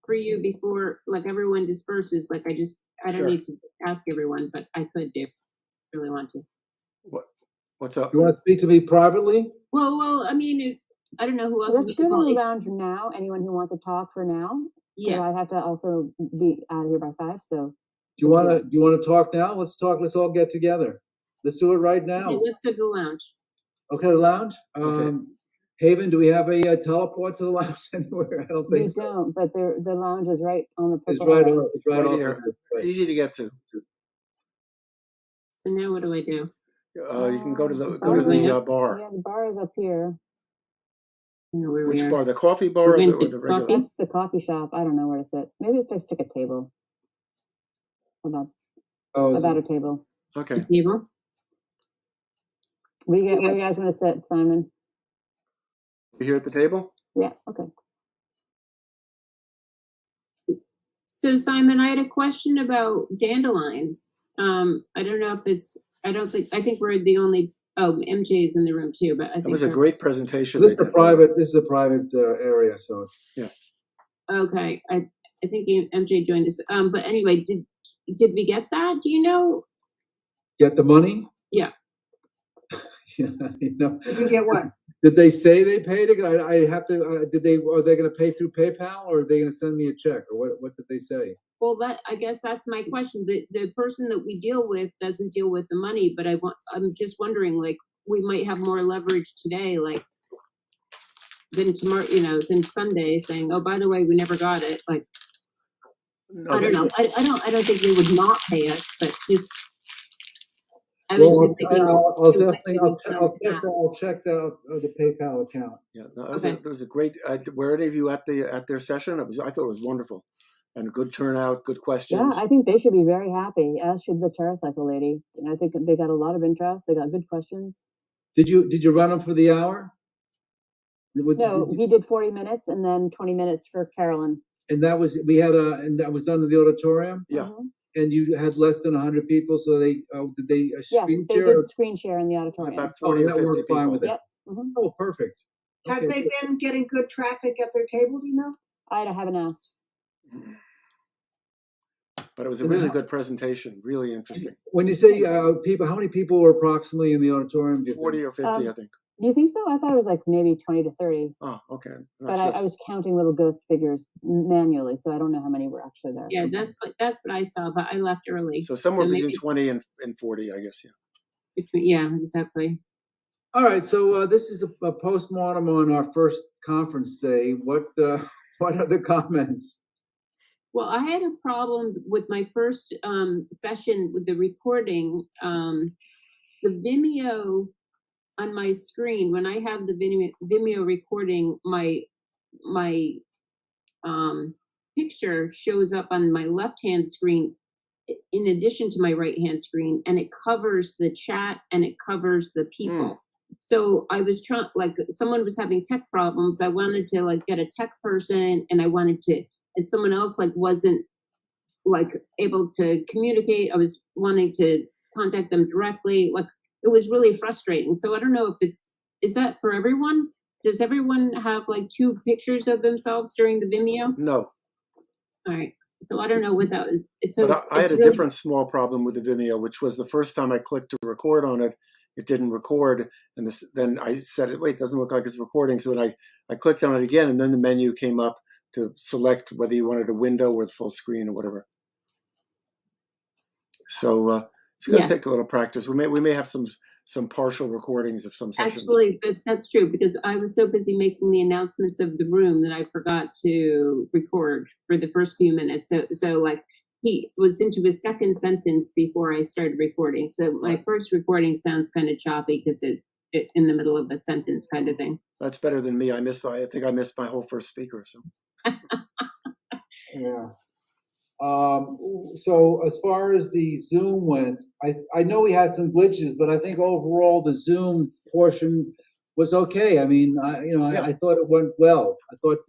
for you before, like, everyone disperses. Like, I don't Sure. need to ask everyone, but I could if I really want to. What's up? You want to speak to me privately? Well, I mean, I don't know who else. Let's is go to the calling. lounge now. Anyone who wants to talk for now. Yeah. I have to also be out of here by 5. So. Do you want to talk now? Let's talk. Let's all get together. Let's do it right now. Okay, let's go to the lounge. Okay, the lounge. Okay. Haven, do we have a teleport to the lounge anywhere? I don't think We so. don't, but the lounge is right on the It's purple right house. on. It's right on here. Easy to get to. So now what do I do? You can go to the bar. Yeah, the bar is up here. Which bar? The coffee bar or the regular? That's the coffee shop. I don't know where to sit. Maybe just take a table. About a table. Okay. Table. Where do you guys want to sit, Simon? You here at the table? Yeah. Okay. So Simon, I had a question about Dandelion. I don't know if it's. I think we're the only. Oh, MJ is in the room too, but I think It was a great presentation. This is a private area, so yeah. Okay, I think MJ joined us. But anyway, did we get that? Do you know? Get the money? Yeah. Yeah, you know. Did you get what? Did they say they paid it? I have to. Are they going to pay through PayPal, or are they going to send me a check, or what did they say? Well, I guess that's my question. The person that we deal with doesn't deal with the money, but I'm just wondering, like, we might have more leverage today, like, than tomorrow, than Sunday, saying, oh, by the way, we never got it. Like, I don't know. I don't think they would not pay us, but just. I was just thinking. I'll check the PayPal account. Yeah, no, that was a great. Were any of you at their session? I thought it was wonderful, and a good turnout, good questions. Yeah, I think they should be very happy, as should the TerraCycle lady. And I think they got a lot of interest. They got good questions. Did you run them for the hour? No, he did 40 minutes and then 20 minutes for Carolyn. And that was and that was done in the auditorium. Yeah. Mm-hmm. And you had less than 100 people, so did they screen they share? did screen share in the auditorium. About 40 or 50 worked fine people. with it. Yep. Mm-hmm. Oh, perfect. Have Okay, they good. been getting good traffic at their table? Do you know? I haven't asked. But it was a really good presentation, really interesting. When you say people, how many people were approximately in the auditorium? 40 or 50, I think. Do you think so? I thought it was like maybe 20 to 30. Oh, okay. But I was counting little ghost figures manually, so I don't know how many were actually there. Yeah, that's what I saw, but I left early. So somewhere between maybe 20 and 40, I guess. Yeah. Yeah, exactly. All right, so this is a postmortem on our first conference day. What are the comments? Well, I had a problem with my first session with the recording. The Vimeo on my screen, when I have the Vimeo recording, my picture shows up on my left-hand screen in addition to my right-hand screen, and it covers the chat and it covers the people. So I was trying, like, someone was having tech problems. I wanted to like get a tech person, and and someone else like wasn't like able to communicate. I was wanting to contact them directly. Like, it was really frustrating. So I don't know if is that for everyone? Does everyone have like 2 pictures of themselves during the Vimeo? No. All right. So I don't know what that was. But I had a different small problem with the Vimeo, which was the first time I clicked to record on it, it didn't record. And then I said, wait, it doesn't look like it's recording. So then I clicked on it again, and then the menu came up to select whether you wanted a window or the full screen or whatever. So it's going to take a little practice. We may have some partial recordings of some sessions. Actually, that's true, because I was so busy making the announcements of the room that I forgot to record for the first few minutes. So like, he was into his second sentence before I started recording. So my first recording sounds kind of choppy because it in the middle of a sentence kind of thing. That's better than me. I think I missed my whole first speaker. So. Yeah. So as far as the Zoom went, I know we had some glitches, but I think overall the Zoom portion was okay. I mean, I thought it went well. I thought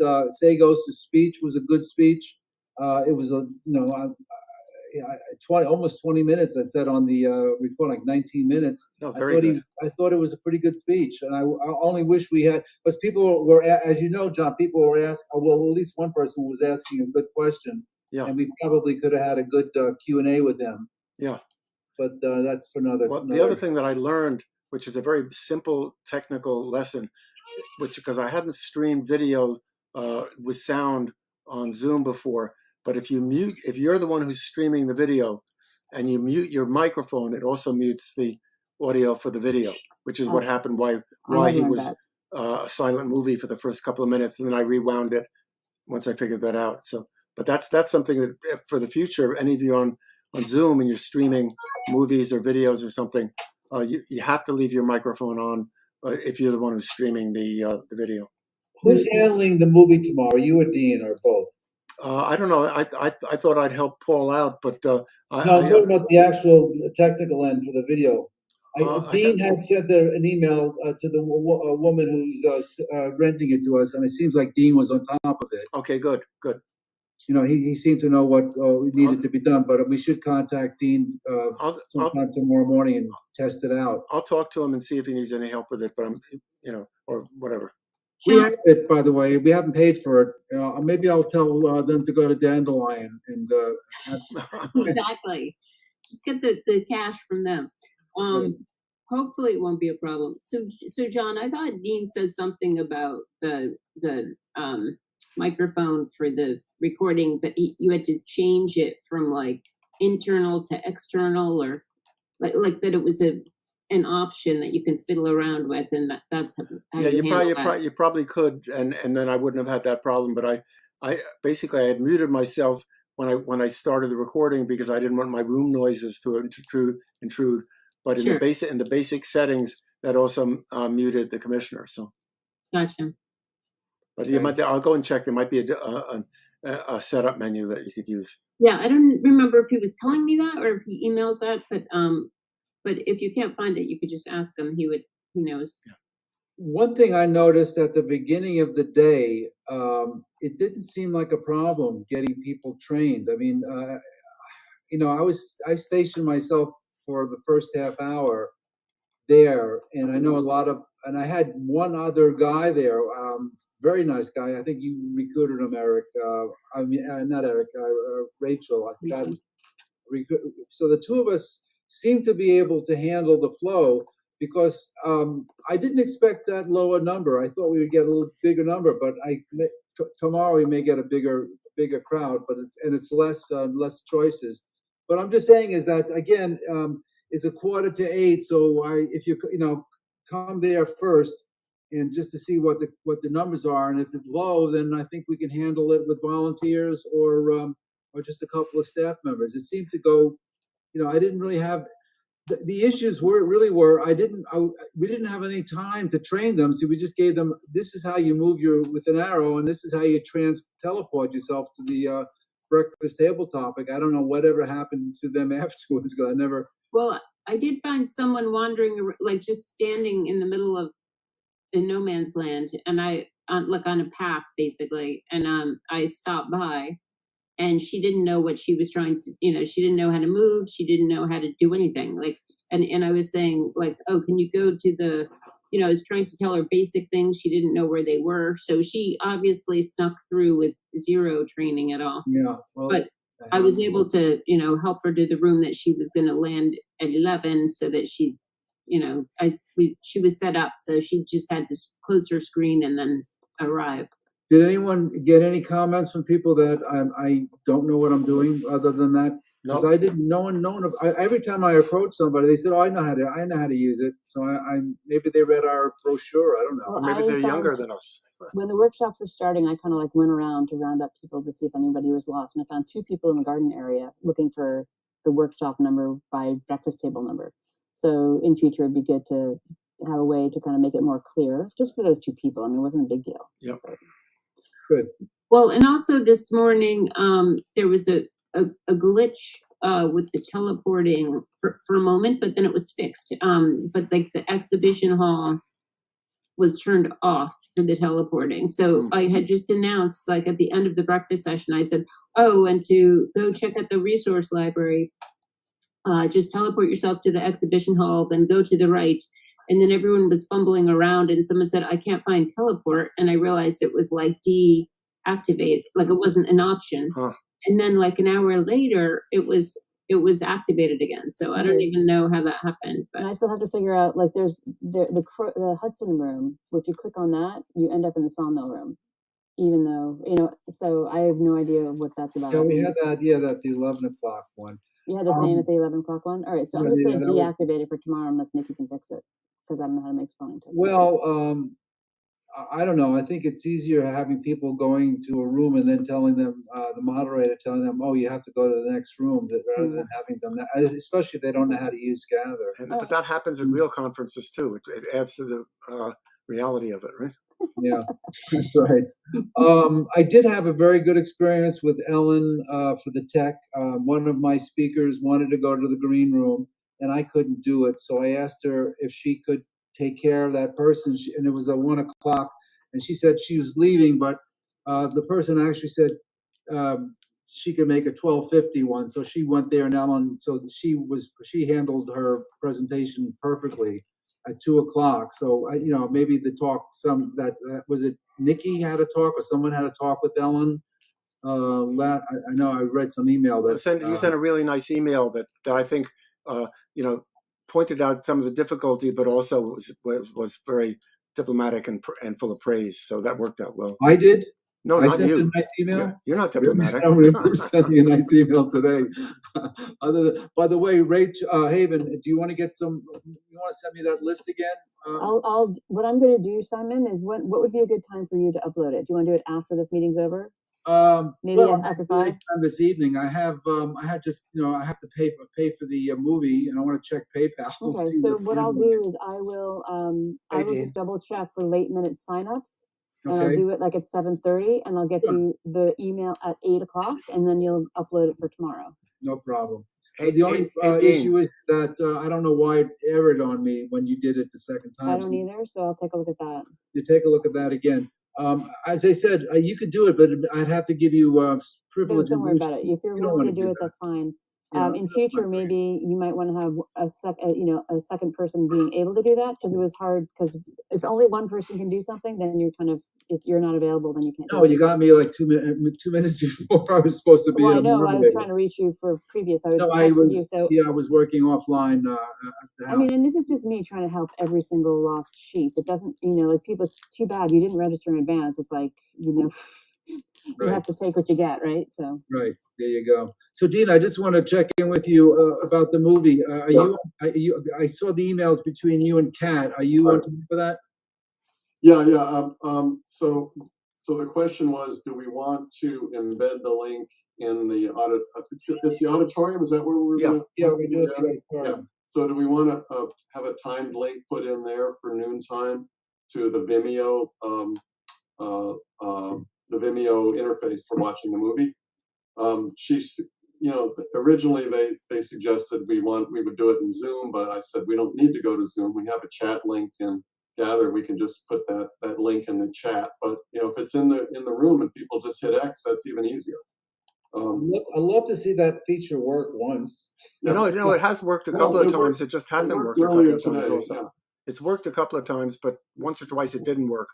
Sagos' speech was a good speech. It was almost 20 minutes. I said on the report, like 19 minutes. No, very good. I thought it was a pretty good speech, and I only wish we had, because people were, as you know, John, people were asking. Well, at least one person was asking a good question. Yeah. And we probably could have had a good Q&A with them. Yeah. But that's for another. Well, the other thing that I learned, which is a very simple technical lesson, because I hadn't streamed video with sound on Zoom before, but if you're the one who's streaming the video and you mute your microphone, it also mutes the audio for the video, which is what happened why he was a silent movie for the first couple of minutes, and then I rewound it once I figured that out. So. But that's something that for the future, any of you on Zoom and you're streaming movies or videos or something, you have to leave your microphone on if you're the one who's streaming the video. Who's handling the movie tomorrow? You or Dean, or both? I don't know. I thought I'd help Paul out, but I'm talking about the actual technical end for the video. Dean had sent an email to the woman who's renting it to us, and it seems like Dean was on top of it. Okay, good. He seemed to know what needed to be done, but we should contact Dean sometime tomorrow morning and test it out. I'll talk to him and see if he needs any help with it, but or whatever. We have it, by the way. We haven't paid for it. Maybe I'll tell them to go to Dandelion and. Exactly. Just get the cash from them. Hopefully it won't be a problem. So John, I thought Dean said something about the microphone for the recording, but you had to change it from like internal to external, or like that it was an option that you can fiddle around with, and that's how you probably could, and then I wouldn't have had that problem. But I basically had muted myself when I started the recording because I didn't want my room noises to intrude. But in the basic settings, that also muted the commissioner. So gotcha. But I'll go and check. There might be a setup menu that you could use. Yeah, I don't remember if he was telling me that or if he emailed that, but if you can't find it, you could just ask him. He knows. Yeah. One thing I noticed at the beginning of the day, it didn't seem like a problem getting people trained. I mean, I stationed myself for the first half hour there, and I know and I had one other guy there, very nice guy. I think you recruited him, Eric. Not Eric, Rachel. So the two of us seemed to be able to handle the flow because I didn't expect that lower number. I thought we would get a little bigger number, but tomorrow we may get a bigger crowd, but it's less choices. But I'm just saying is that again, it's 7:45, so if you come there first and just to see what the numbers are, and if it's low, then I think we can handle it with volunteers or just a couple of staff members. It seemed to go, I didn't really have the issues were we didn't have any time to train them, so we just gave them, this is how you move with an arrow, and this is how you teleport yourself to breakfast table topic. I don't know whatever happened to them afterwards, because I never. Well, I did find someone wandering, like just standing in the middle of in no man's land, and like on a path basically, and I stopped by, and she didn't know what she was trying to, she didn't know how to move, she didn't know how to do anything, like, and I was saying like, oh, can you go to the, I was trying to tell her basic things, she didn't know where they were, so she obviously snuck through with zero training at all. Yeah, well, but I was able to, help her to the room that she was going to land at 11, so that she, she was set up, so she just had to close her screen and then arrive. Did anyone get any comments from people that I don't know what I'm doing other than that? Because I didn't. No one. Every time I approach somebody, they said, "Oh, I know how to use it." So I maybe they read our brochure. I don't know. Well, Maybe I they're younger found- than us. When the workshops were starting, I kind of like went around to round up people to see if anybody was lost, and I found 2 people in the garden area looking for the workshop number by breakfast table number. So in future, it'd be good to have a way to kind of make it more clear, just for those 2 people. I mean, it wasn't a big deal. Yep. Good. Well, and also this morning, there was a glitch with the teleporting for a moment, but then it was fixed. But like the exhibition hall was turned off for the teleporting. So I had just announced, like at the end of the breakfast session, I said, oh, and to go check out the resource library, just teleport yourself to the exhibition hall, then go to the right. And then everyone was fumbling around and someone said, I can't find teleport. And I realized it was like deactivated, like it wasn't an option. Huh. And then like an hour later, it was activated again. So I don't even know how that happened. But And I still have to figure out, like, there's the Hudson room. If you click on that, you end up in the Sawmill room, even though, so I have no idea what that's about. Yeah, we had that. Yeah, that the 11 o'clock one. You had the same at the 11 o'clock one? All right, so I'm just going to deactivate it for tomorrow unless Nikki can fix it, because I don't know how to make spelling tokens. Well, I don't know. I think it's easier having people going to a room and then telling them, the moderator telling them, oh, you have to go to the next room, rather than having them, especially if they don't know how to use Gather. But that happens in real conferences too. It adds to the reality of it, right? Yeah, that's right. I did have a very good experience with Ellen for the tech. One of my speakers wanted to go to the green room, and I couldn't do it. So I asked her if she could take care of that person, and it was at 1 o'clock, and she said she was leaving, but the person actually said she could make a 12:50 one. So she went there, and Ellen, so she handled her presentation perfectly at 2 o'clock. So maybe the talk, was it Nikki had a talk or someone had a talk with Ellen? I know I read some email that you sent a really nice email that I think pointed out some of the difficulty, but also was very diplomatic and full of praise. So that worked out well. I did. No, I not sent you. a nice email. You're not diplomatic. I remember sending a nice email today. By the way, Rach Haven, do you want to get some? You want to send me that list again? What I'm going to do, Simon, is what would be a good time for you to upload it? Do you want to do it after this meeting's over? Maybe after 5. This evening, I have I have to pay for the movie, and I want to check PayPal. Okay, so what I'll do is I will just double check for late minute signups. And I'll do it like at 7:30, and I'll get you the email at 8 o'clock, and then you'll upload it for tomorrow. No problem. The only issue is that I don't know why it errored on me when you did it the second time. I don't either, so I'll take a look at that. You take a look at that again. As I said, you could do it, but I'd have to give you privilege. Don't worry about it. If you're willing to do it, that's fine. In future, maybe you might want to have a second person being able to do that, because it was hard. Because if only one person can do something, then you're if you're not available, then you can't. No, you got me like 2 minutes before I was supposed to be. Well, I know. I was trying to reach you for previous. I was working offline. I mean, and this is just me trying to help every single lost sheep. It doesn't, like people. It's too bad you didn't register in advance. It's like you have to take what you get, right? So. Right, there you go. So, Dean, I just want to check in with you about the movie. I saw the emails between you and Kat. Are you on for that? Yeah. So the question was, do we want to embed the link in the audit? It's the auditorium. Is that where we're going to? Yeah, we do it. The auditorium. Yeah. So do we want to have a timed link put in there for noontime to the Vimeo interface for watching the movie? she's, originally they suggested we would do it in Zoom, but I said we don't need to go to Zoom. We have a chat link, and Gather, we can just put that link in the chat. But if it's in the room and people just hit X, that's even easier. I'd love to see that feature work once. Yeah. It has worked a couple of times. It just hasn't worked a couple of times also. Yeah. It's worked a couple of times, but once or twice it didn't work.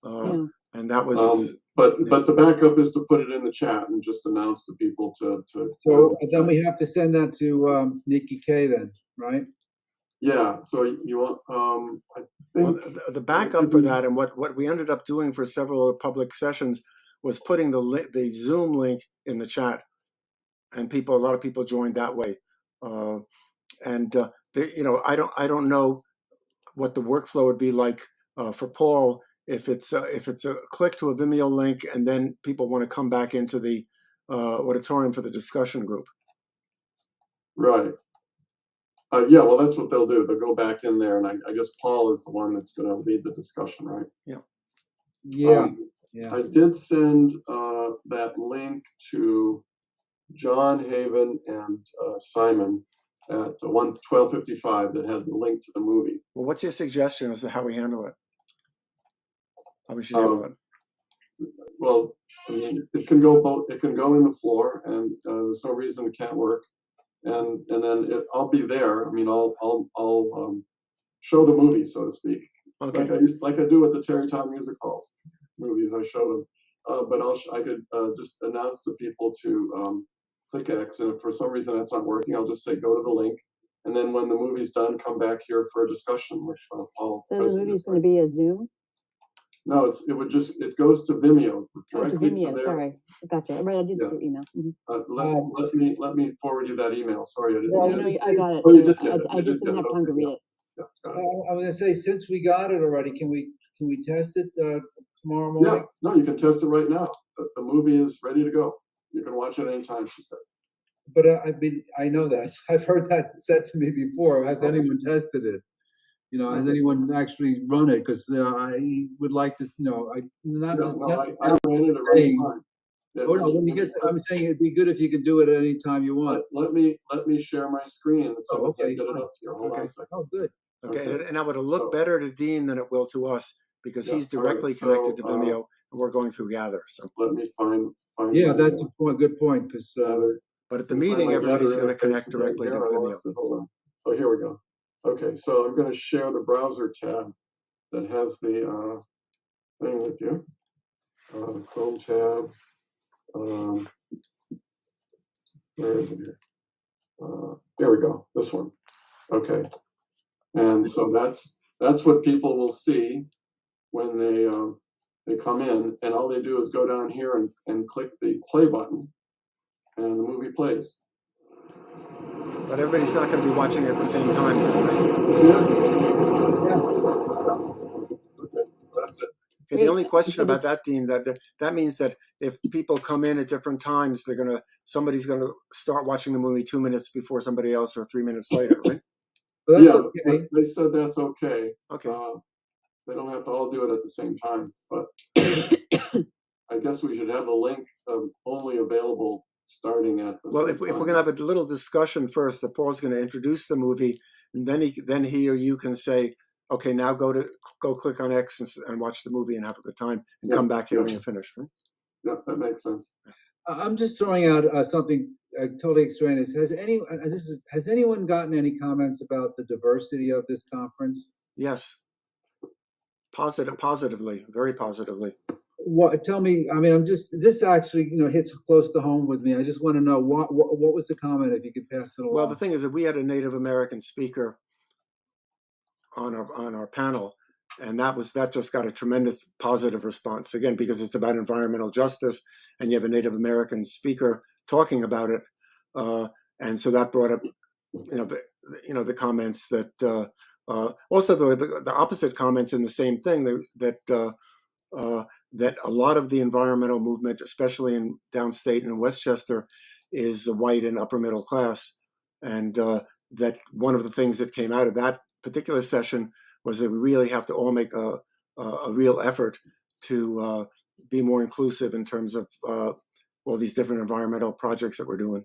And that was. But the backup is to put it in the chat and just announce to people to. So then we have to send that to Nikki K then, right? Yeah. So you want I think the backup for that, and what we ended up doing for several public sessions was putting the Zoom link in the chat, and a lot of people joined that way. I don't know what the workflow would be like for Paul if it's a click to a Vimeo link and then people want to come back into the auditorium for the discussion group. Right. Yeah, well, that's what they'll do. They'll go back in there, and I guess Paul is the one that's going to lead the discussion, right? Yeah. Yeah. I did send that link to John Haven and Simon at 12:55 that had the link to the movie. Well, what's your suggestion as to how we handle it? How we should handle it? Well, I mean, it can go both. It can go in the floor, and there's no reason it can't work. And then I'll be there. I mean, I'll show the movie, so to speak. Okay. Like I do with the Terry Town Music Halls movies. I show them, but I could just announce to people to click X, and if for some reason that's not working, I'll just say go to the link, and then when the movie's done, come back here for a discussion with Paul. So the movie's going to be a Zoom? No, it goes to Vimeo directly to Vimeo. to their. Sorry, gotcha. Right, I did see your email. Let me forward you that email. Sorry, I didn't. No, I got it. Oh, you did get it. I just didn't have time to read it. Yeah, I was gonna say, since we got it already, can we test it tomorrow morning? Yeah, no, you can test it right now. The movie is ready to go. You can watch it anytime, she said. But I know that. I've heard that said to me before. Has anyone tested it? Has anyone actually run it? Because I would like to, I ran it at runtime. When you get, I'm saying it'd be good if you could do it at any time you want. Let me share my screen so I get it up here. Hold on a second. Oh, good. Okay, and that would look better to Dean than it will to us because he's directly connected to Vimeo, and we're going through Gather. So let me find. Yeah, that's a good point. Because but at the meeting, everybody's going to connect directly to Vimeo. Hold on. Oh, here we go. Okay, so I'm going to share the browser tab that has the thing with you. Chrome tab. Where is it here? There we go. This one. Okay, and so that's what people will see when they come in, and all they do is go down here and click the play button, and the movie plays. But everybody's not going to be watching it at the same time, though, right? See it? Yeah. Okay, so that's it. Okay, the only question about that, Dean, that means that if people come in at different times, somebody's gonna start watching the movie 2 minutes before somebody else, or 3 minutes later, right? Well, that's okay. They said that's okay. Okay. They don't have to all do it at the same time, but I guess we should have a link only available starting at the. Well, if we're going to have a little discussion first, that Paul's going to introduce the movie, and then he or you can say, okay, now go click on X and watch the movie and have a good time, and come back here when you're finished. Right? Yeah, that makes sense. I'm just throwing out something totally extraneous. Has anyone gotten any comments about the diversity of this conference? Yes. Positively, very positively. What? Tell me. I mean, this actually, hits close to home with me. I just want to know what was the comment, if you could pass it along. Well, the thing is that we had a Native American speaker on our panel, and that just got a tremendous positive response, again, because it's about environmental justice, and you have a Native American speaker talking about it, and so that brought up, the comments that. Also, the opposite comments in the same thing, that a lot of the environmental movement, especially in downstate and in Westchester, is white and upper middle class, and that one of the things that came out of that particular session was that we really have to all make a real effort to be more inclusive in terms of all these different environmental projects that we're doing.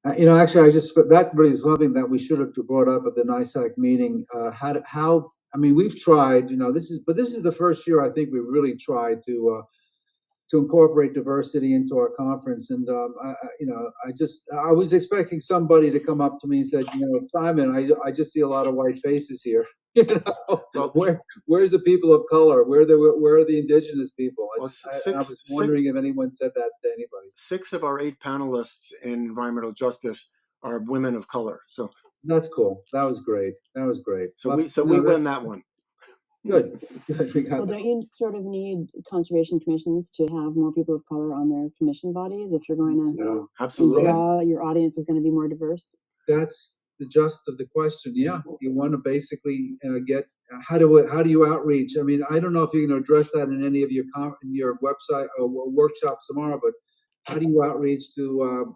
Actually, that really is something that we should have brought up at the NYSACC meeting. I mean, we've tried, this is the first year I think we really tried to incorporate diversity into our conference. And, I was expecting somebody to come up to me and said, Simon, I just see a lot of white faces here. Where's the people of color? Where are the indigenous people? I was wondering if anyone said that to anybody. 6 of our 8 panelists in environmental justice are women of color. So that's cool. That was great. So we win that one. Good. Well, don't you sort of need conservation commissions to have more people of color on their commission bodies if you're going to absolutely draw your audience is going to be more diverse? That's the gist of the question. Yeah, you want to basically get how do you outreach? I mean, I don't know if you're going to address that in any of your website or workshops tomorrow, but how do you outreach to